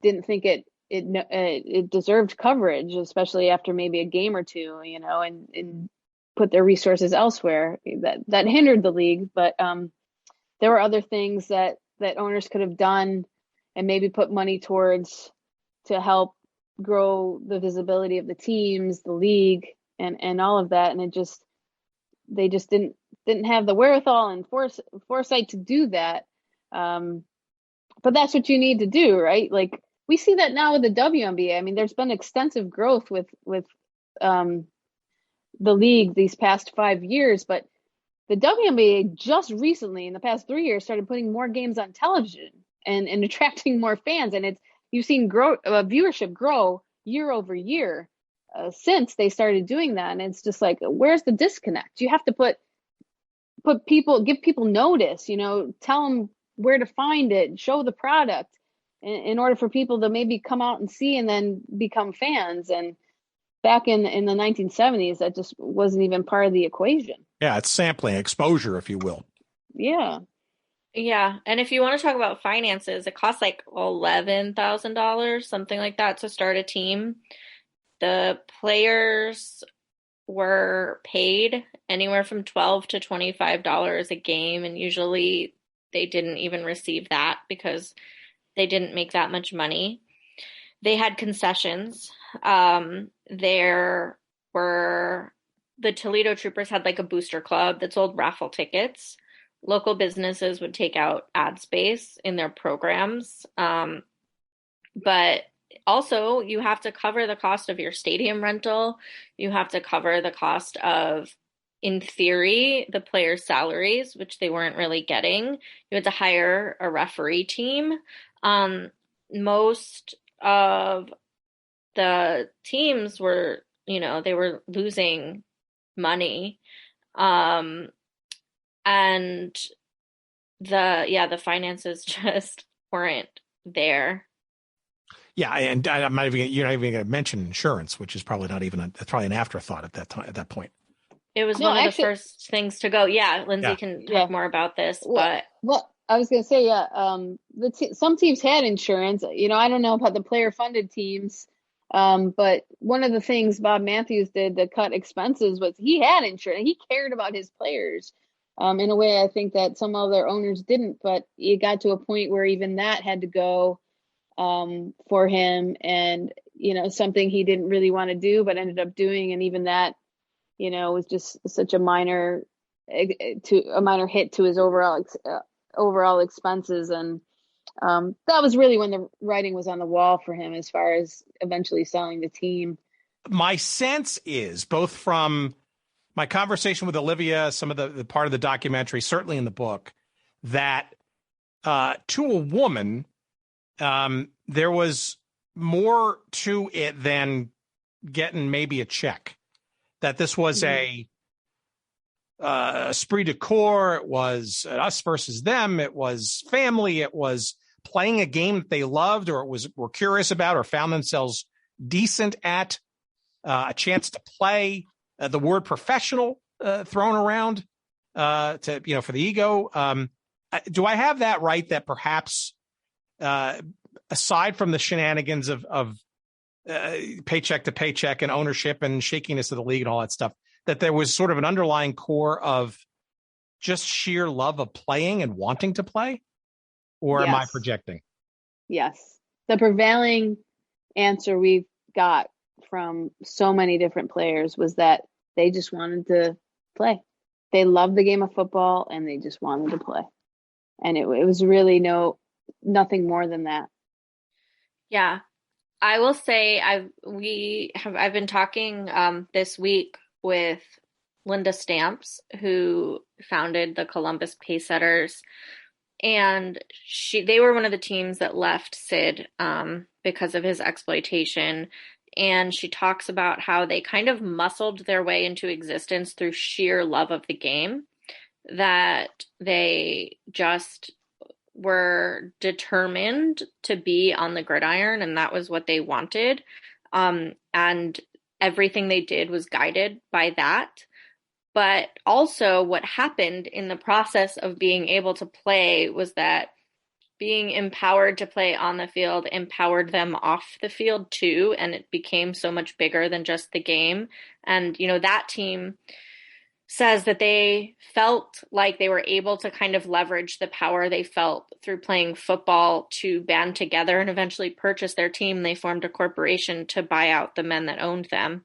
[SPEAKER 11] didn't think it deserved coverage, especially after maybe a game or two, and put their resources elsewhere. That hindered the league. But there were other things that owners could have done and maybe put money towards to help grow the visibility of the teams, the league, and all of that. And they just didn't have the wherewithal and foresight to do that. But that's what you need to do, right? Like we see that now with the WNBA. I mean, there's been extensive growth with the league these past 5 years, but the WNBA just recently, in the past 3 years, started putting more games on television and attracting more fans. And you've seen viewership grow year over year since they started doing that. And it's just like, where's the disconnect? You have to give people notice, tell them where to find it, show the product in order for people to maybe come out and see and then become fans. And back in the 1970s, that just wasn't even part of the equation.
[SPEAKER 9] Yeah, it's sampling, exposure, if you will.
[SPEAKER 11] Yeah.
[SPEAKER 10] Yeah. And if you want to talk about finances, it costs like $11,000, something like that, to start a team. The players were paid anywhere from $12 to $25 a game. And usually they didn't even receive that because they didn't make that much money. They had concessions. There were the Toledo Troopers had like a booster club that sold raffle tickets. Local businesses would take out ad space in their programs. But also you have to cover the cost of your stadium rental. You have to cover the cost of, in theory, the players' salaries, which they weren't really getting. You had to hire a referee team. Most of the teams were, they were losing money. And the finances just weren't there.
[SPEAKER 9] Yeah, and you're not even going to mention insurance, which is probably that's probably an afterthought at that time, at that point.
[SPEAKER 10] It was one of the first things to go. Yeah, Lyndsey can talk more about this, but
[SPEAKER 11] I was going to say, some teams had insurance. I don't know about the player-funded teams, but one of the things Bob Matthews did to cut expenses was he had insurance. He cared about his players in a way I think that some other owners didn't. But it got to a point where even that had to go for him, and something he didn't really want to do, but ended up doing, and even that, was just such a minor hit to his overall expenses. And that was really when the writing was on the wall for him as far as eventually selling the team.
[SPEAKER 9] My sense is, both from my conversation with Olivia, some of the part of the documentary, certainly in the book, that to a woman, there was more to it than getting maybe a check. That this was a esprit de corps. It was us versus them. It was family. It was playing a game that they loved or were curious about or found themselves decent at, a chance to play, the word professional thrown around for the ego. Do I have that right, that perhaps aside from the shenanigans of paycheck to paycheck and ownership and shakiness of the league and all that stuff, that there was sort of an underlying core of just sheer love of playing and wanting to play? Or am I projecting?
[SPEAKER 11] Yes. The prevailing answer we've got from so many different players was that they just wanted to play. They loved the game of football and they just wanted to play. And it was really nothing more than that.
[SPEAKER 10] Yeah. I will say I've been talking this week with Linda Stamps, who founded the Columbus Pacesetters. And they were one of the teams that left Sid because of his exploitation. And she talks about how they kind of muscled their way into existence through sheer love of the game, that they just were determined to be on the gridiron, and that was what they wanted. And everything they did was guided by that. But also what happened in the process of being able to play was that being empowered to play on the field empowered them off the field too. And it became so much bigger than just the game. And, that team says that they felt like they were able to kind of leverage the power they felt through playing football to band together and eventually purchase their team. They formed a corporation to buy out the men that owned them.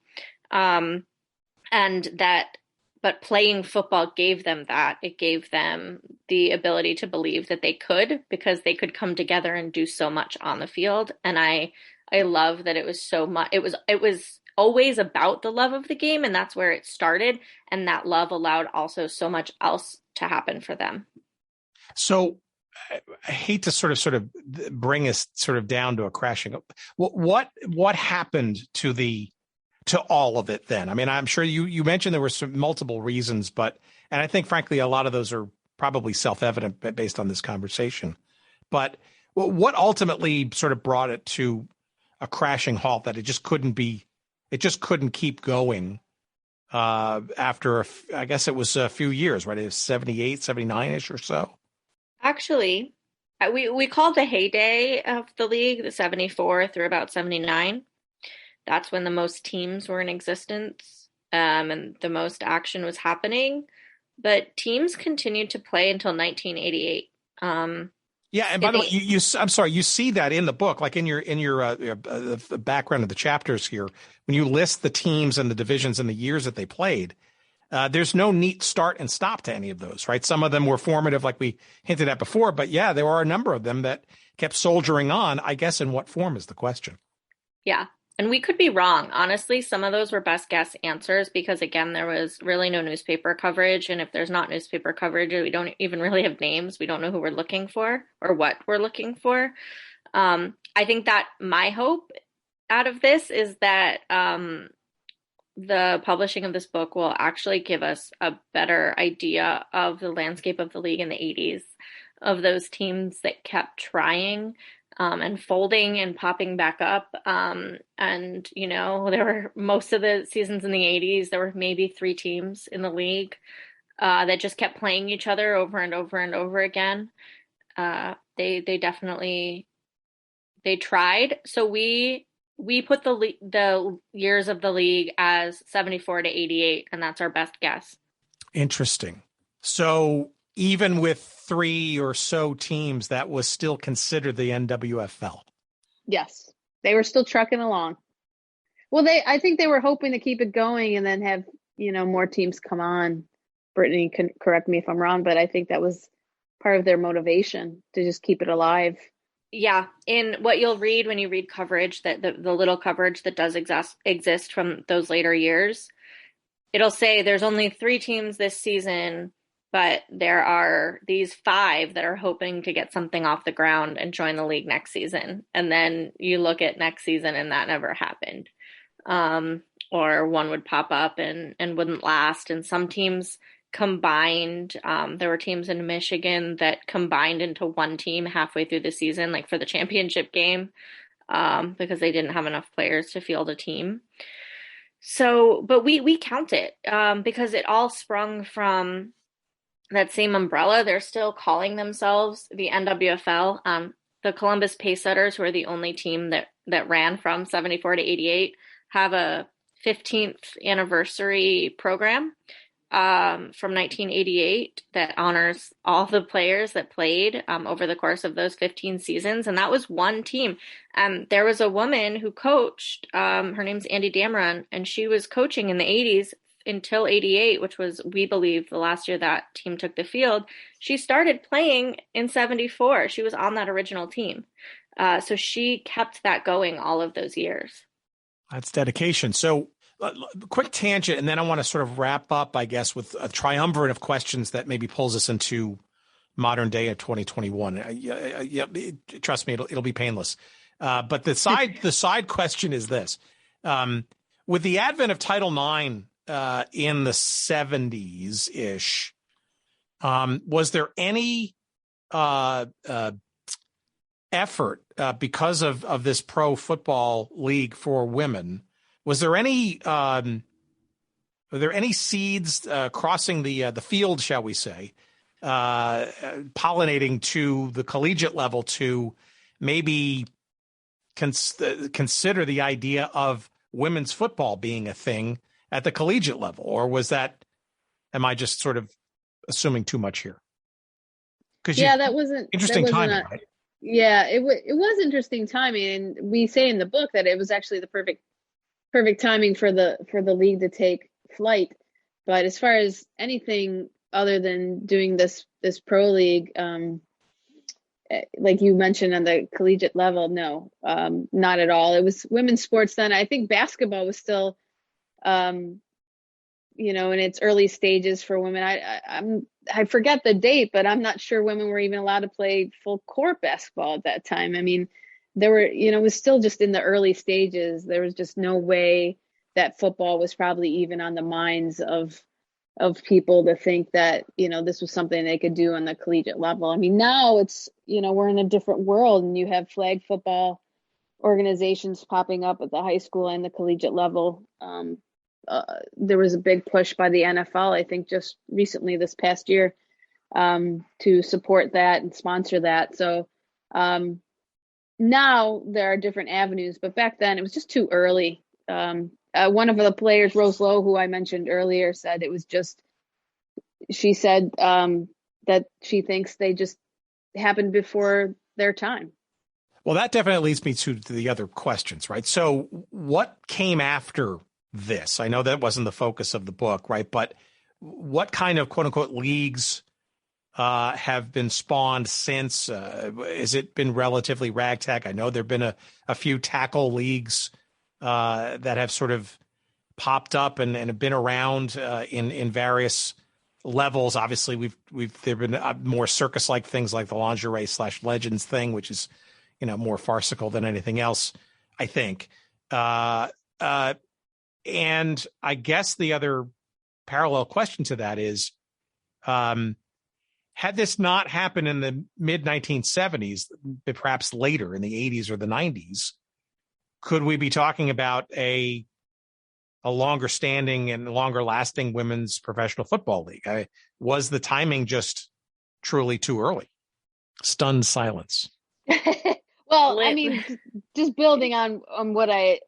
[SPEAKER 10] But playing football gave them that. It gave them the ability to believe that they could, because they could come together and do so much on the field. And I love that it was so much. It was always about the love of the game, and that's where it started. And that love allowed also so much else to happen for them.
[SPEAKER 9] So I hate to sort of bring us sort of down to a crashing. What happened to all of it then? I mean, I'm sure you mentioned there were some multiple reasons, and I think frankly, a lot of those are probably self-evident based on this conversation. But what ultimately sort of brought it to a crashing halt, that it just couldn't keep going after, I guess it was a few years, right? It was 78, 79-ish or so.
[SPEAKER 10] Actually, we called the heyday of the league, the 74 through about 79. That's when the most teams were in existence, and the most action was happening. But teams continued to play until 1988.
[SPEAKER 9] Yeah, and by the way, I'm sorry, you see that in the book, like in your the background of the chapters here, when you list the teams and the divisions and the years that they played. There's no neat start and stop to any of those, right? Some of them were formative, like we hinted at before, but yeah, there were a number of them that kept soldiering on. I guess in what form is the question?
[SPEAKER 10] Yeah. And we could be wrong. Honestly, some of those were best guess answers because, again, there was really no newspaper coverage. And if there's not newspaper coverage, we don't even really have names. We don't know who we're looking for or what we're looking for. I think that my hope out of this is that the publishing of this book will actually give us a better idea of the landscape of the league in the 80s, of those teams that kept trying and folding and popping back up. And, there were most of the seasons in the 80s, there were maybe 3 teams in the league that just kept playing each other over and over and over again. They definitely, they tried. So we put the years of the league as 74 to 88, and that's our best guess. Interesting.
[SPEAKER 9] So even with 3 or so teams, that was still considered the NWFL.
[SPEAKER 11] Yes, they were still trucking along. Well, I think they were hoping to keep it going and then have, more teams come on. Britni can correct me if I'm wrong, but I think that was part of their motivation to just keep it alive.
[SPEAKER 10] Yeah. In what you'll read when you read coverage, that the little coverage that does exist from those later years, it'll say there's only 3 teams this season, but there are these 5 that are hoping to get something off the ground and join the league next season. And then you look at next season and that never happened. Or one would pop up and wouldn't last. And some teams combined. There were teams in Michigan that combined into one team halfway through the season, like for the championship game, because they didn't have enough players to field a team. So, but we count it because it all sprung from that same umbrella. They're still calling themselves the NWFL. The Columbus Pacesetters, who are the only team that ran from 74 to 88, have a 15th anniversary program from 1988 that honors all the players that played over the course of those 15 seasons. And that was one team. There was a woman who coached, her name's Andy Dameron, and she was coaching in the 80s until 88, which was, we believe, the last year that team took the field. She started playing in 74. She was on that original team. So she kept that going all of those years.
[SPEAKER 9] That's dedication. So quick tangent, and then I want to sort of wrap up, I guess, with a triumvirate of questions that maybe pulls us into modern day of 2021. Trust me, it'll be painless. But the side question is this: with the advent of Title IX in the 70s ish, was there any effort because of this pro football league for women? Was there any were there any seeds crossing the field, shall we say, pollinating to the collegiate level to maybe consider the idea of women's football being a thing at the collegiate level? Or am I just sort of assuming too much here?
[SPEAKER 11] That wasn't
[SPEAKER 9] interesting timing, right?
[SPEAKER 11] Yeah, it was interesting timing, and we say in the book that it was actually the perfect timing for the league to take flight. But as far as anything other than doing this pro league, like you mentioned on the collegiate level, no, not at all. It was women's sports then. I think basketball was still, in its early stages for women. I forget the date, but I'm not sure women were even allowed to play full court basketball at that time. I mean, there were, it was still just in the early stages. There was just no way that football was probably even on the minds of people to think that, this was something they could do on the collegiate level. I mean, now it's, we're in a different world, and you have flag football organizations popping up at the high school and the collegiate level. There was a big push by the NFL, I think just recently this past year, to support that and sponsor that. So now there are different avenues, but back then it was just too early. One of the players, Rose Lowe, who I mentioned earlier, said she said that she thinks they just happened before their time.
[SPEAKER 9] Well, that definitely leads me to the other questions, right? So what came after this? I know that wasn't the focus of the book, right? But what kind of quote unquote leagues have been spawned since? Has it been relatively ragtag? I know there've been a few tackle leagues that have sort of popped up and have been around in various levels. Obviously, there've been more circus-like things like the lingerie/legends thing, which is more farcical than anything else, I think. And I guess the other parallel question to that is, had this not happened in the mid-1970s, but perhaps later in the 80s or the 90s, could we be talking about a longer standing and longer lasting women's professional football league? Was the timing just truly too early? Stunned silence.
[SPEAKER 11] Well, I mean, just building on what I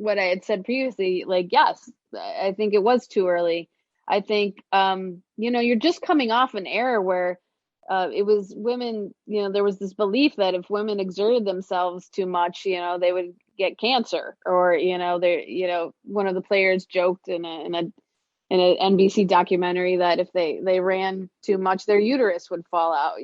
[SPEAKER 11] had said previously, yes, I think it was too early. I think, you're just coming off an era where it was women, there was this belief that if women exerted themselves too much, they would get cancer, or, one of the players joked in an NBC documentary that if they ran too much, their uterus would fall out.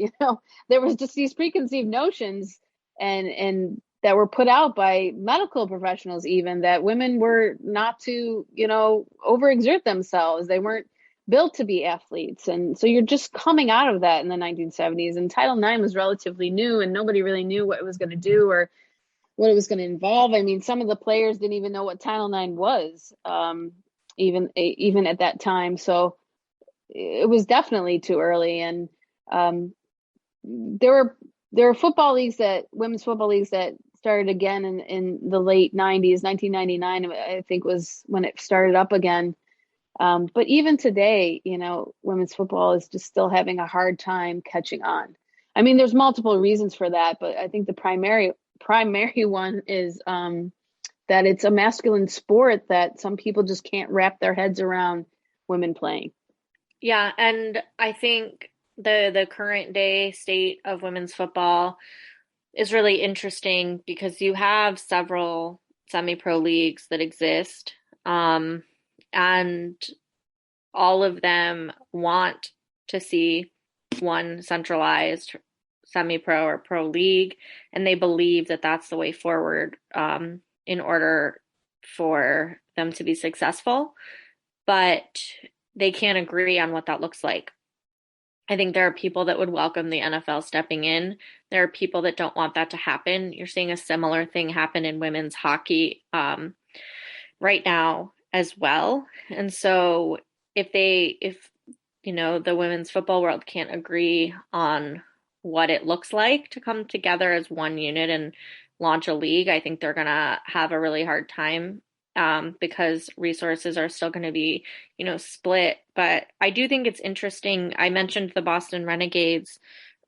[SPEAKER 11] There was just these preconceived notions and that were put out by medical professionals, even, that women were not to, overexert themselves. They weren't built to be athletes. And so you're just coming out of that in the 1970s, and Title IX was relatively new, and nobody really knew what it was going to do or what it was going to involve. I mean, some of the players didn't even know what Title IX was, even at that time. So it was definitely too early. And there were football leagues, women's football leagues, that started again in the late 90s. 1999, I think, was when it started up again. But even today, women's football is just still having a hard time catching on. I mean, there's multiple reasons for that, but I think the primary one is that it's a masculine sport that some people just can't wrap their heads around women playing.
[SPEAKER 10] Yeah, and I think the current day state of women's football is really interesting because you have several semi-pro leagues that exist, and all of them want to see one centralized semi-pro or pro league, and they believe that that's the way forward in order for them to be successful, but they can't agree on what that looks like. I think there are people that would welcome the NFL stepping in. There are people that don't want that to happen. You're seeing a similar thing happen in women's hockey right now as well. And so if the women's football world can't agree on what it looks like to come together as one unit and launch a league, I think they're going to have a really hard time because resources are still going to be, split. But I do think it's interesting. I mentioned the Boston Renegades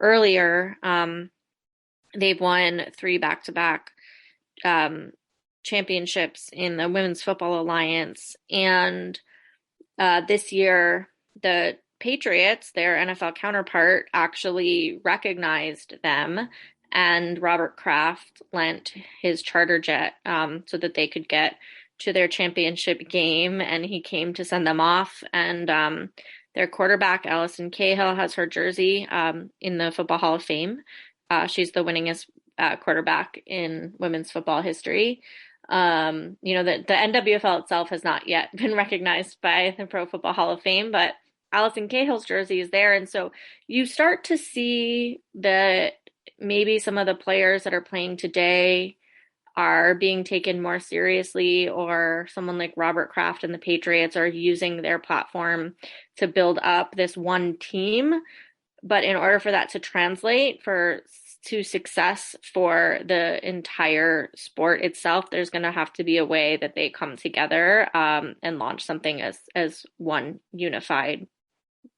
[SPEAKER 10] earlier. They've won 3 back-to-back championships in the Women's Football Alliance. And this year, the Patriots, their NFL counterpart, actually recognized them, and Robert Kraft lent his charter jet so that they could get to their championship game, and he came to send them off. And their quarterback, Allison Cahill, has her jersey in the Football Hall of Fame. She's the winningest quarterback in women's football history. The NWFL itself has not yet been recognized by the Pro Football Hall of Fame, but Allison Cahill's jersey is there. And so you start to see that maybe some of the players that are playing today are being taken more seriously, or someone like Robert Kraft and the Patriots are using their platform to build up this one team. But in order for that to translate to success for the entire sport itself, there's going to have to be a way that they come together and launch something as one unified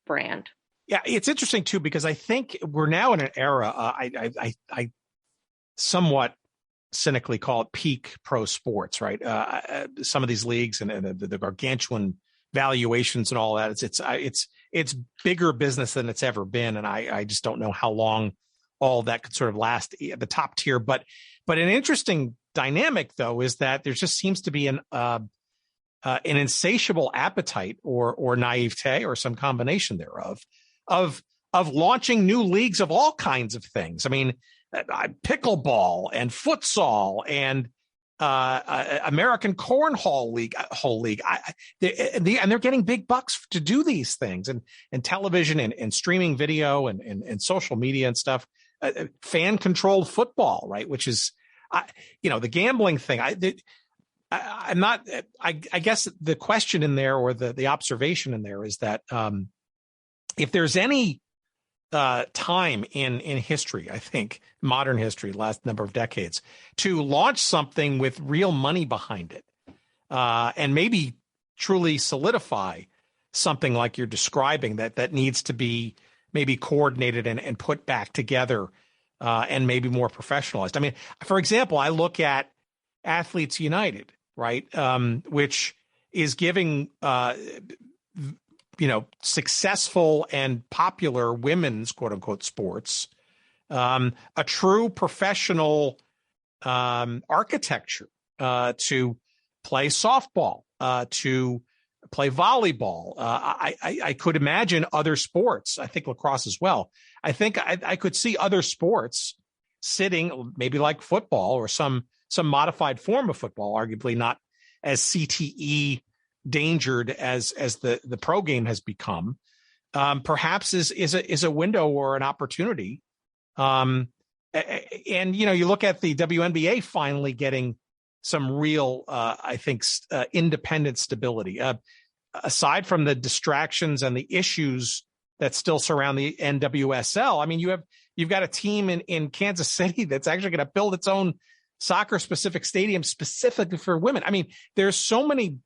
[SPEAKER 10] brand.
[SPEAKER 9] Yeah, it's interesting too, because I think we're now in an era, I somewhat cynically call it peak pro sports, right? Some of these leagues and the gargantuan valuations and all that, it's bigger business than it's ever been. And I just don't know how long all that could sort of last at the top tier. But an interesting dynamic, though, is that there just seems to be an insatiable appetite or naivete or some combination thereof of launching new leagues of all kinds of things. I mean, pickleball and futsal and American Cornhole League, and they're getting big bucks to do these things, and television and streaming video and social media and stuff, fan controlled football, right? Which is, the gambling thing. I guess the question in there, or the observation in there, is that if there's any time in history, I think modern history, last number of decades, to launch something with real money behind it, and maybe truly solidify something like you're describing that needs to be maybe coordinated and put back together, and maybe more professionalized. I mean, for example, I look at Athletes United, right, which is giving successful and popular women's quote unquote sports a true professional architecture to play softball, to play volleyball. I could imagine other sports. I think lacrosse as well. I think I could see other sports sitting, maybe like football or some modified form of football, arguably not as CTE endangered as the pro game has become, perhaps is a window or an opportunity. And you look at the WNBA finally getting some real, I think, independent stability. Aside from the distractions and the issues that still surround the NWSL, I mean, you've got a team in Kansas City that's actually going to build its own soccer-specific stadium specifically for women. I mean, there's so many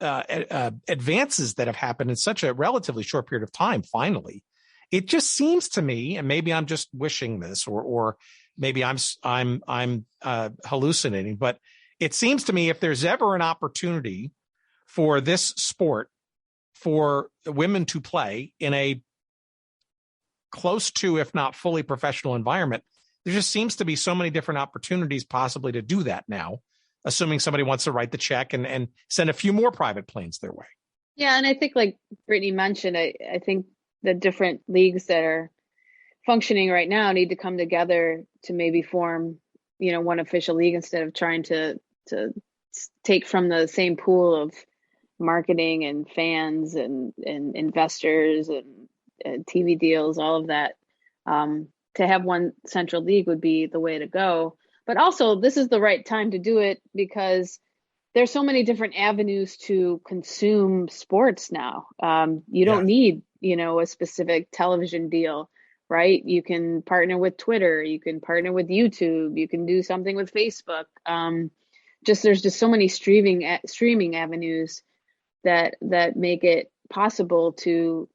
[SPEAKER 9] advances that have happened in such a relatively short period of time. Finally, it just seems to me, and maybe I'm just wishing this, or maybe I'm hallucinating, but it seems to me if there's ever an opportunity for this sport for women to play in a close to, if not fully professional environment, there just seems to be so many different opportunities possibly to do that now, assuming somebody wants to write the check and send a few more private planes their way.
[SPEAKER 11] Yeah, and I think, like Britni mentioned, I think the different leagues that are functioning right now need to come together to maybe form, one official league instead of trying to take from the same pool of marketing and fans and investors and TV deals, all of that. To have one central league would be the way to go. But also, this is the right time to do it because there's so many different avenues to consume sports now. You don't need, a specific television deal, right? You can partner with Twitter, you can partner with YouTube, you can do something with Facebook. There's just so many streaming avenues that make it possible to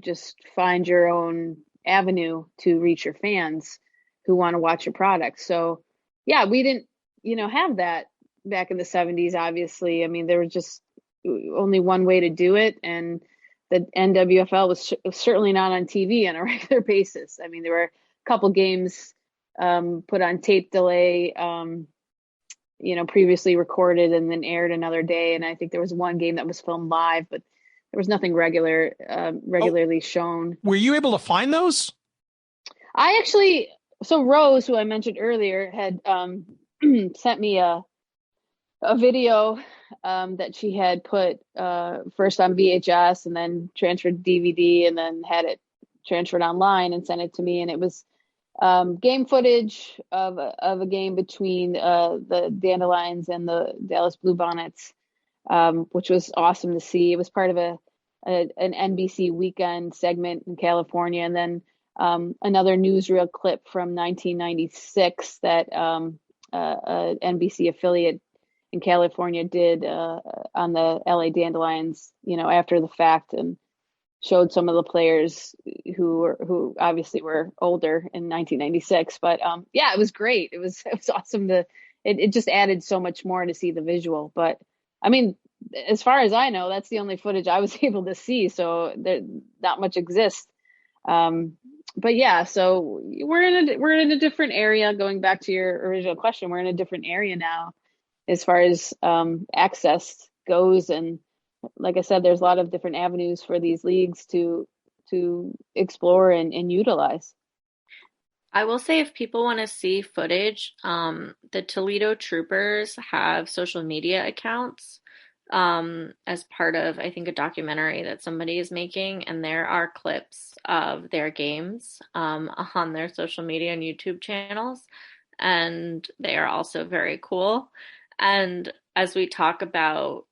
[SPEAKER 11] just find your own avenue to reach your fans who want to watch your product. So yeah, we didn't, have that back in the 70s, obviously. I mean, there was just only one way to do it. And the NWFL was certainly not on TV on a regular basis. I mean, there were a couple games put on tape delay, previously recorded and then aired another day. And I think there was one game that was filmed live, but there was nothing regularly shown.
[SPEAKER 9] Were you able to find those?
[SPEAKER 11] So Rose, who I mentioned earlier, had sent me a video that she had put first on VHS and then transferred DVD and then had it transferred online and sent it to me. And it was game footage of a game between the Dandelions and the Dallas Bluebonnets, which was awesome to see. It was part of an NBC weekend segment in California. And then another newsreel clip from 1996 that an NBC affiliate in California did on the LA Dandelions, after the fact, and showed some of the players who obviously were older in 1996. But it was great. It was awesome it just added so much more to see the visual. But I mean, as far as I know, that's the only footage I was able to see. So not much exists. But yeah, so we're in a different area. Going back to your original question, we're in a different area now as far as access goes. And like I said, there's a lot of different avenues for these leagues to explore and utilize.
[SPEAKER 10] I will say, if people want to see footage, the Toledo Troopers have social media accounts as part of, I think, a documentary that somebody is making, and there are clips of their games on their social media and YouTube channels, and they are also very cool. And as we talk about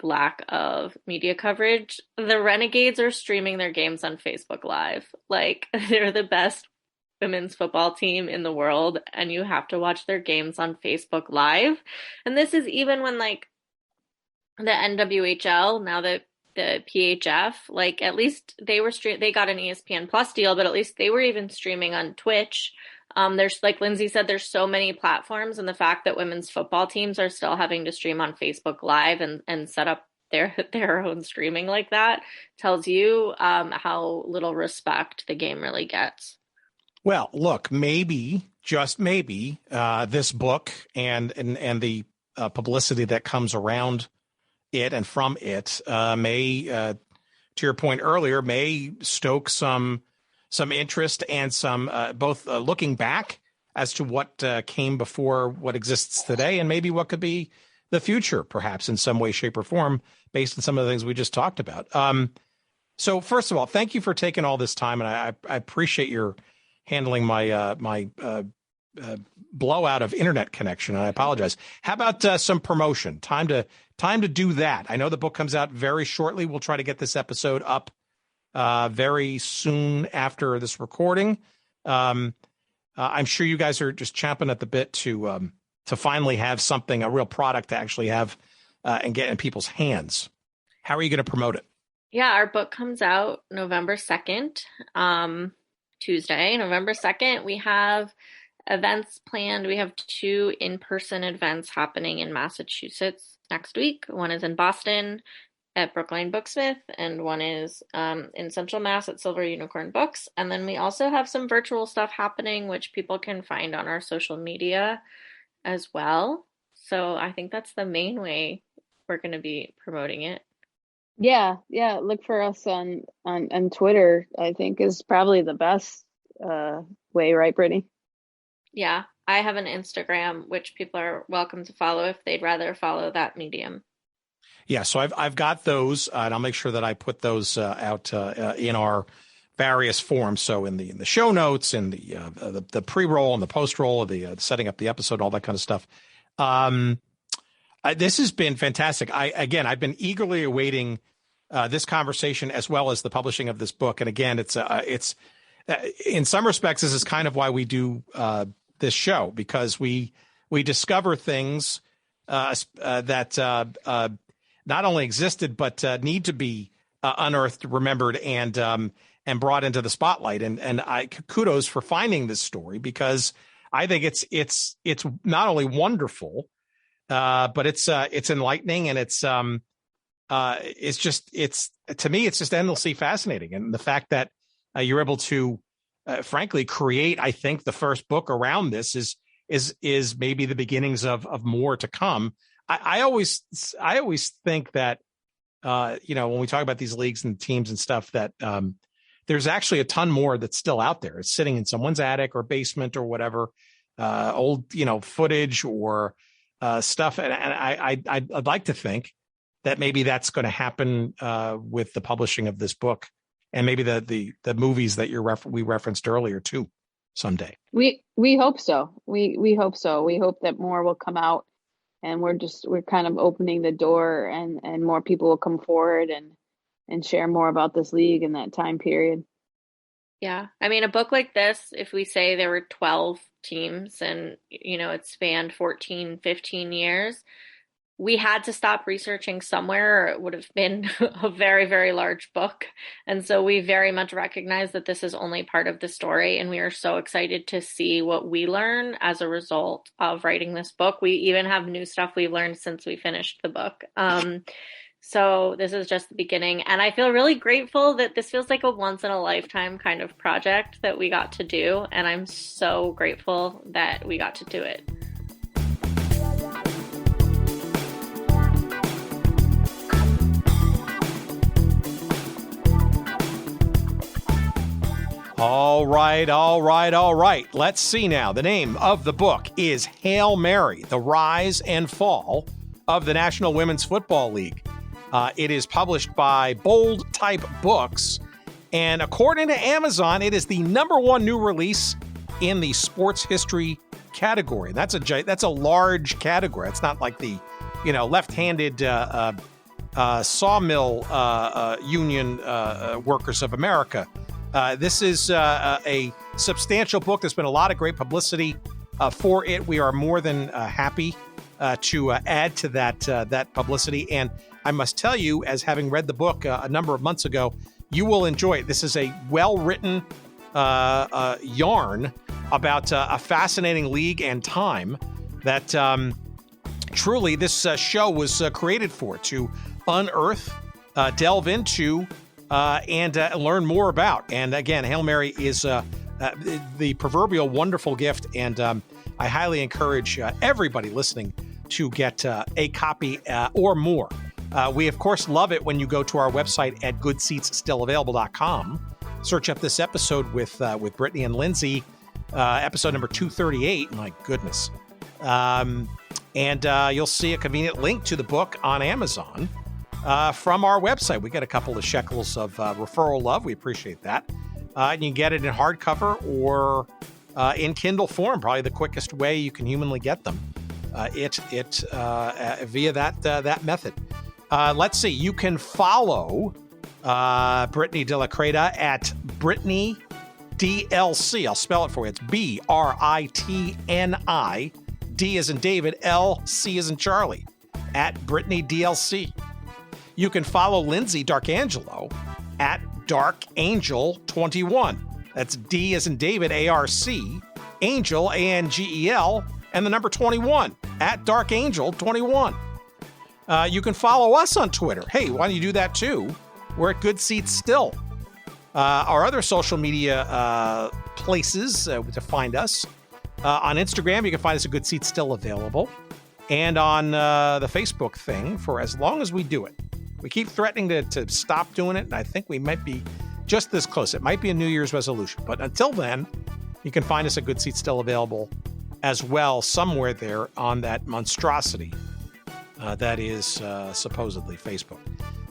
[SPEAKER 10] lack of media coverage, the Renegades are streaming their games on Facebook Live. They're the best women's football team in the world, and you have to watch their games on Facebook Live. And this is even when the NWHL, now the PHF, at least they got an ESPN Plus deal, but at least they were even streaming on Twitch. There's, like Lyndsey said, there's so many platforms, and the fact that women's football teams are still having to stream on Facebook Live and set up their own streaming like that tells you how little respect the game really gets.
[SPEAKER 9] Well, look, maybe, just maybe, this book and the publicity that comes around it and from it may, to your point earlier, may stoke some interest and some both looking back as to what came before what exists today, and maybe what could be the future, perhaps in some way, shape, or form, based on some of the things we just talked about. So first of all, thank you for taking all this time, and I appreciate your handling my blowout of internet connection, and I apologize. How about some promotion? Time to do that. I know the book comes out very shortly. We'll try to get this episode up very soon after this recording. I'm sure you guys are just champing at the bit to finally have something, a real product to actually have and get in people's hands. How are you going to promote it?
[SPEAKER 10] Yeah, our book comes out November 2nd, Tuesday, November 2nd. We have events planned. We have 2 in-person events happening in Massachusetts next week. One is in Boston at Brookline Booksmith, and one is in Central Mass at Silver Unicorn Books. And then we also have some virtual stuff happening, which people can find on our social media as well. So I think that's the main way we're going to be promoting it.
[SPEAKER 11] Yeah. Look for us on Twitter, I think is probably the best way, right, Britni?
[SPEAKER 10] Yeah, I have an Instagram, which people are welcome to follow if they'd rather follow that medium. Yeah,
[SPEAKER 9] so I've got those, and I'll make sure that I put those out in our various forms. So in the show notes, in the pre-roll and the post-roll, the setting up the episode, all that kind of stuff. This has been fantastic. I've been eagerly awaiting this conversation as well as the publishing of this book. And again, it's in some respects, this is kind of why we do this show, because we discover things that not only existed but need to be unearthed, remembered, and brought into the spotlight. And I kudos for finding this story, because I think it's not only wonderful, but it's enlightening, and it's to me, it's just endlessly fascinating. And the fact that you're able to, frankly, create, I think, the first book around this is maybe the beginnings of more to come. I always think that, when we talk about these leagues and teams and stuff, that there's actually a ton more that's still out there. It's sitting in someone's attic or basement or whatever, old, footage or stuff. And I'd like to think that maybe that's going to happen with the publishing of this book, and maybe the movies that we referenced earlier too someday.
[SPEAKER 11] We hope so. We hope so. We hope that more will come out, and we're kind of opening the door, and more people will come forward and share more about this league in that time period.
[SPEAKER 10] Yeah. I mean, a book like this, if we say there were 12 teams and, it spanned 14, 15 years, we had to stop researching somewhere, or it would have been a very, very large book. And so we very much recognize that this is only part of the story. And we are so excited to see what we learn as a result of writing this book. We even have new stuff we've learned since we finished the book. So this is just the beginning. And I feel really grateful that this feels like a once in a lifetime kind of project that we got to do. And I'm so grateful that we got to do it.
[SPEAKER 9] All right. Let's see now. The name of the book is Hail Mary, The Rise and Fall of the National Women's Football League. It is published by Bold Type Books, and according to Amazon, it is the #1 new release in the sports history category. That's a large category. It's not like the left-handed sawmill union workers of America. This is a substantial book. There's been a lot of great publicity for it. We are more than happy to add to that publicity. And I must tell you, as having read the book a number of months ago, you will enjoy it. This is a well-written yarn about a fascinating league and time that truly this show was created for, to unearth, delve into, and learn more about. And again, Hail Mary is the proverbial wonderful gift, and I highly encourage everybody listening to get a copy or more. We, of course, love it when you go to our website at goodseatsstillavailable.com. Search up this episode with Britni and Lyndsey, episode number 238. My goodness. And you'll see a convenient link to the book on Amazon from our website. We get a couple of shekels of referral love. We appreciate that. And you can get it in hardcover or in Kindle form, probably the quickest way you can humanly get them. Via that method. Let's see. You can follow Britni de la Creta at Britni DLC. I'll spell it for you. It's Britni, D as in David, L, C as in Charlie, at Britni DLC. You can follow Lyndsey D'Arcangelo at Dark Angel 21. That's D as in David, ARC, Angel, ANGEL, and the number 21 at Dark Angel 21. You can follow us on Twitter. Hey, why don't you do that too? We're at Good Seats Still. Our other social media places to find us. On Instagram, you can find us at Good Seats Still Available. And on the Facebook thing, for as long as we do it. We keep threatening to stop doing it, and I think we might be just this close. It might be a New Year's resolution. But until then, you can find us at Good Seats Still Available as well, somewhere there on that monstrosity that is supposedly Facebook.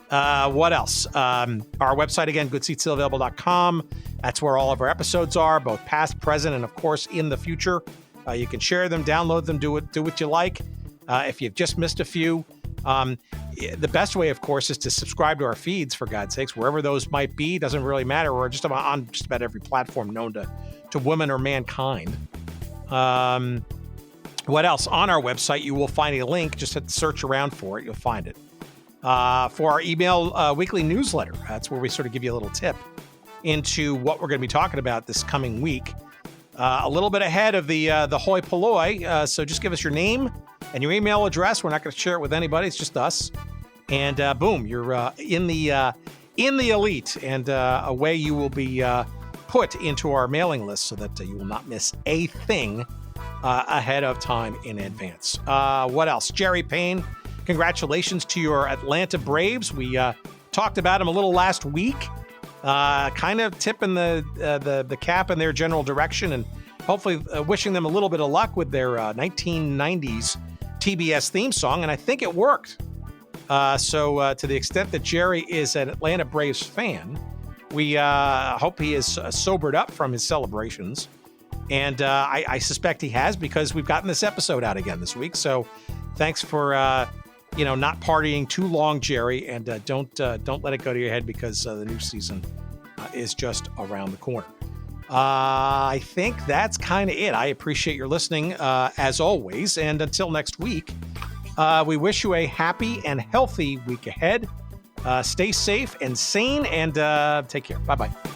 [SPEAKER 9] What else? Our website, again, goodseatsstillavailable.com. That's where all of our episodes are, both past, present, and, of course, in the future. You can share them, download them, do what you like. If you've just missed a few, the best way, of course, is to subscribe to our feeds, for God's sakes, wherever those might be. Doesn't really matter. We're just on just about every platform known to women or mankind. What else? On our website, you will find a link. Just hit search around for it. You'll find it. For our email weekly newsletter. That's where we sort of give you a little tip into what we're going to be talking about this coming week. A little bit ahead of the hoi polloi. So just give us your name and your email address. We're not going to share it with anybody. It's just us. And boom, you're in the elite, and away you will be put into our mailing list so that you will not miss a thing ahead of time in advance. What else? Jerry Payne, congratulations to your Atlanta Braves. We talked about them a little last week, kind of tipping the cap in their general direction, and hopefully wishing them a little bit of luck with their 1990s TBS theme song, and I think it worked. So to the extent that Jerry is an Atlanta Braves fan, we hope he is sobered up from his celebrations. And I suspect he has, because we've gotten this episode out again this week. So thanks for, not partying too long, Jerry. And don't let it go to your head, because the new season is just around the corner. I think that's kind of it. I appreciate your listening, as always. And until next week, we wish you a happy and healthy week ahead. Stay safe and sane, and take care. Bye-bye.